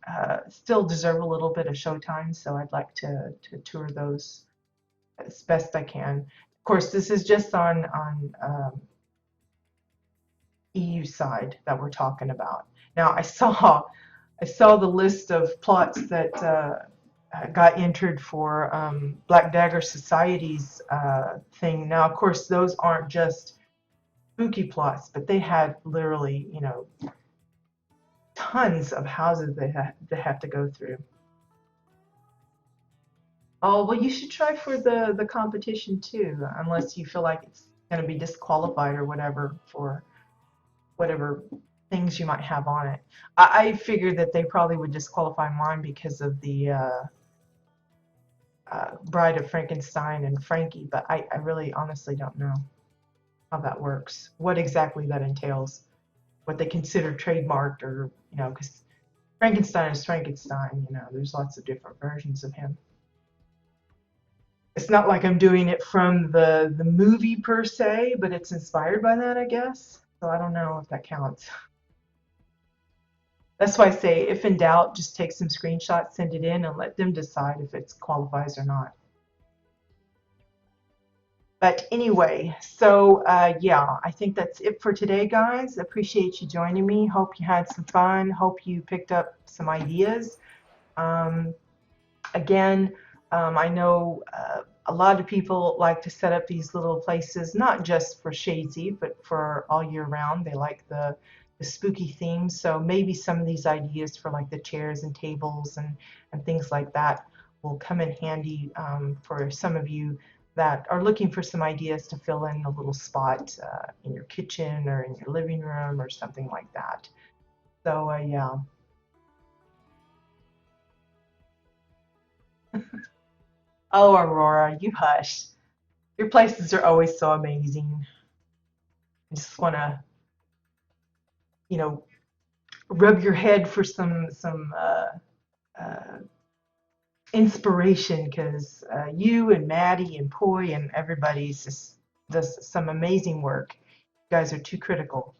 still deserve a little bit of showtime. So I'd like to tour those as best I can. Of course, this is just on EU side that we're talking about. Now, I saw the list of plots that got entered for Black Dagger Society's thing. Now, of course, those aren't just spooky plots, but they had literally, tons of houses they have to go through. Oh, well, you should try for the competition too, unless you feel like it's going to be disqualified or whatever for whatever things you might have on it. I figured that they probably would disqualify mine because of the Bride of Frankenstein and Frankie, but I really honestly don't know how that works, what exactly that entails, what they consider trademarked, or, because Frankenstein is Frankenstein, there's lots of different versions of him. It's not like I'm doing it from the movie per se, but it's inspired by that, I guess. So I don't know if that counts. That's why I say, if in doubt, just take some screenshots, send it in, and let them decide if it qualifies or not. But anyway, so yeah, I think that's it for today, guys. Appreciate you joining me. Hope you had some fun. Hope you picked up some ideas. Um, Again, I know a lot of people like to set up these little places, not just for Shadesy, but for all year round. They like the spooky themes. So maybe some of these ideas for like the chairs and tables and things like that will come in handy for some of you that are looking for some ideas to fill in a little spot in your kitchen or in your living room or something like that. So yeah. Oh, Aurora, you hush. Your places are always so amazing. I just want to, you know, rub your head for some inspiration because you and Maddie and Poi and everybody's just does some amazing work. You guys are too critical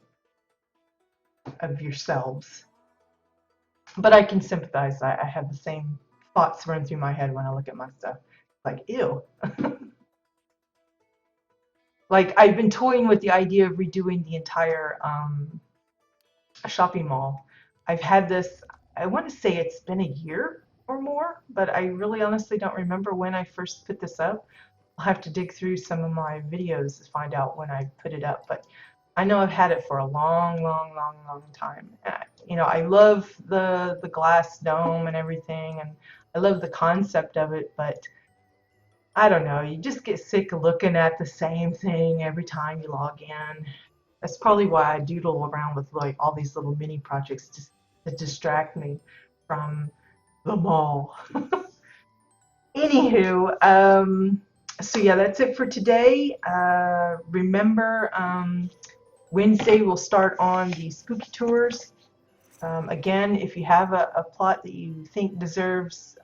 of yourselves, but I can sympathize. I have the same thoughts run through my head when I look at my stuff. Like, ew. Like I've been toying with the idea of redoing the entire shopping mall. I've had this, I want to say it's been a year or more, but I really honestly don't remember when I first put this up. I'll have to dig through some of my videos to find out when I put it up, but I know I've had it for a long, long, long, long time. You know, I love the glass dome and everything, and I love the concept of it, but I don't know, you just get sick of looking at the same thing every time you log in. That's probably why I doodle around with like all these little mini projects just to distract me from the mall. Anywho, so yeah, that's it for today. Remember, Wednesday we'll start on the spooky tours. Again, if you have a plot that you think deserves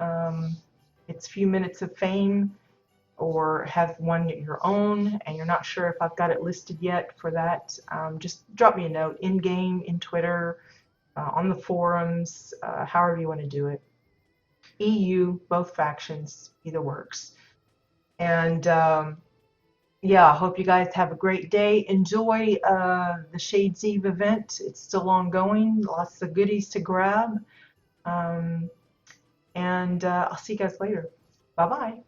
its few minutes of fame, or have one your own and you're not sure if I've got it listed yet for that, just drop me a note in game, in Twitter, on the forums, however you want to do it. EU, both factions, either works. And yeah, I hope you guys have a great day. Enjoy the Shades Eve event. It's still ongoing. Lots of goodies to grab. Um, and I'll see you guys later. Bye bye.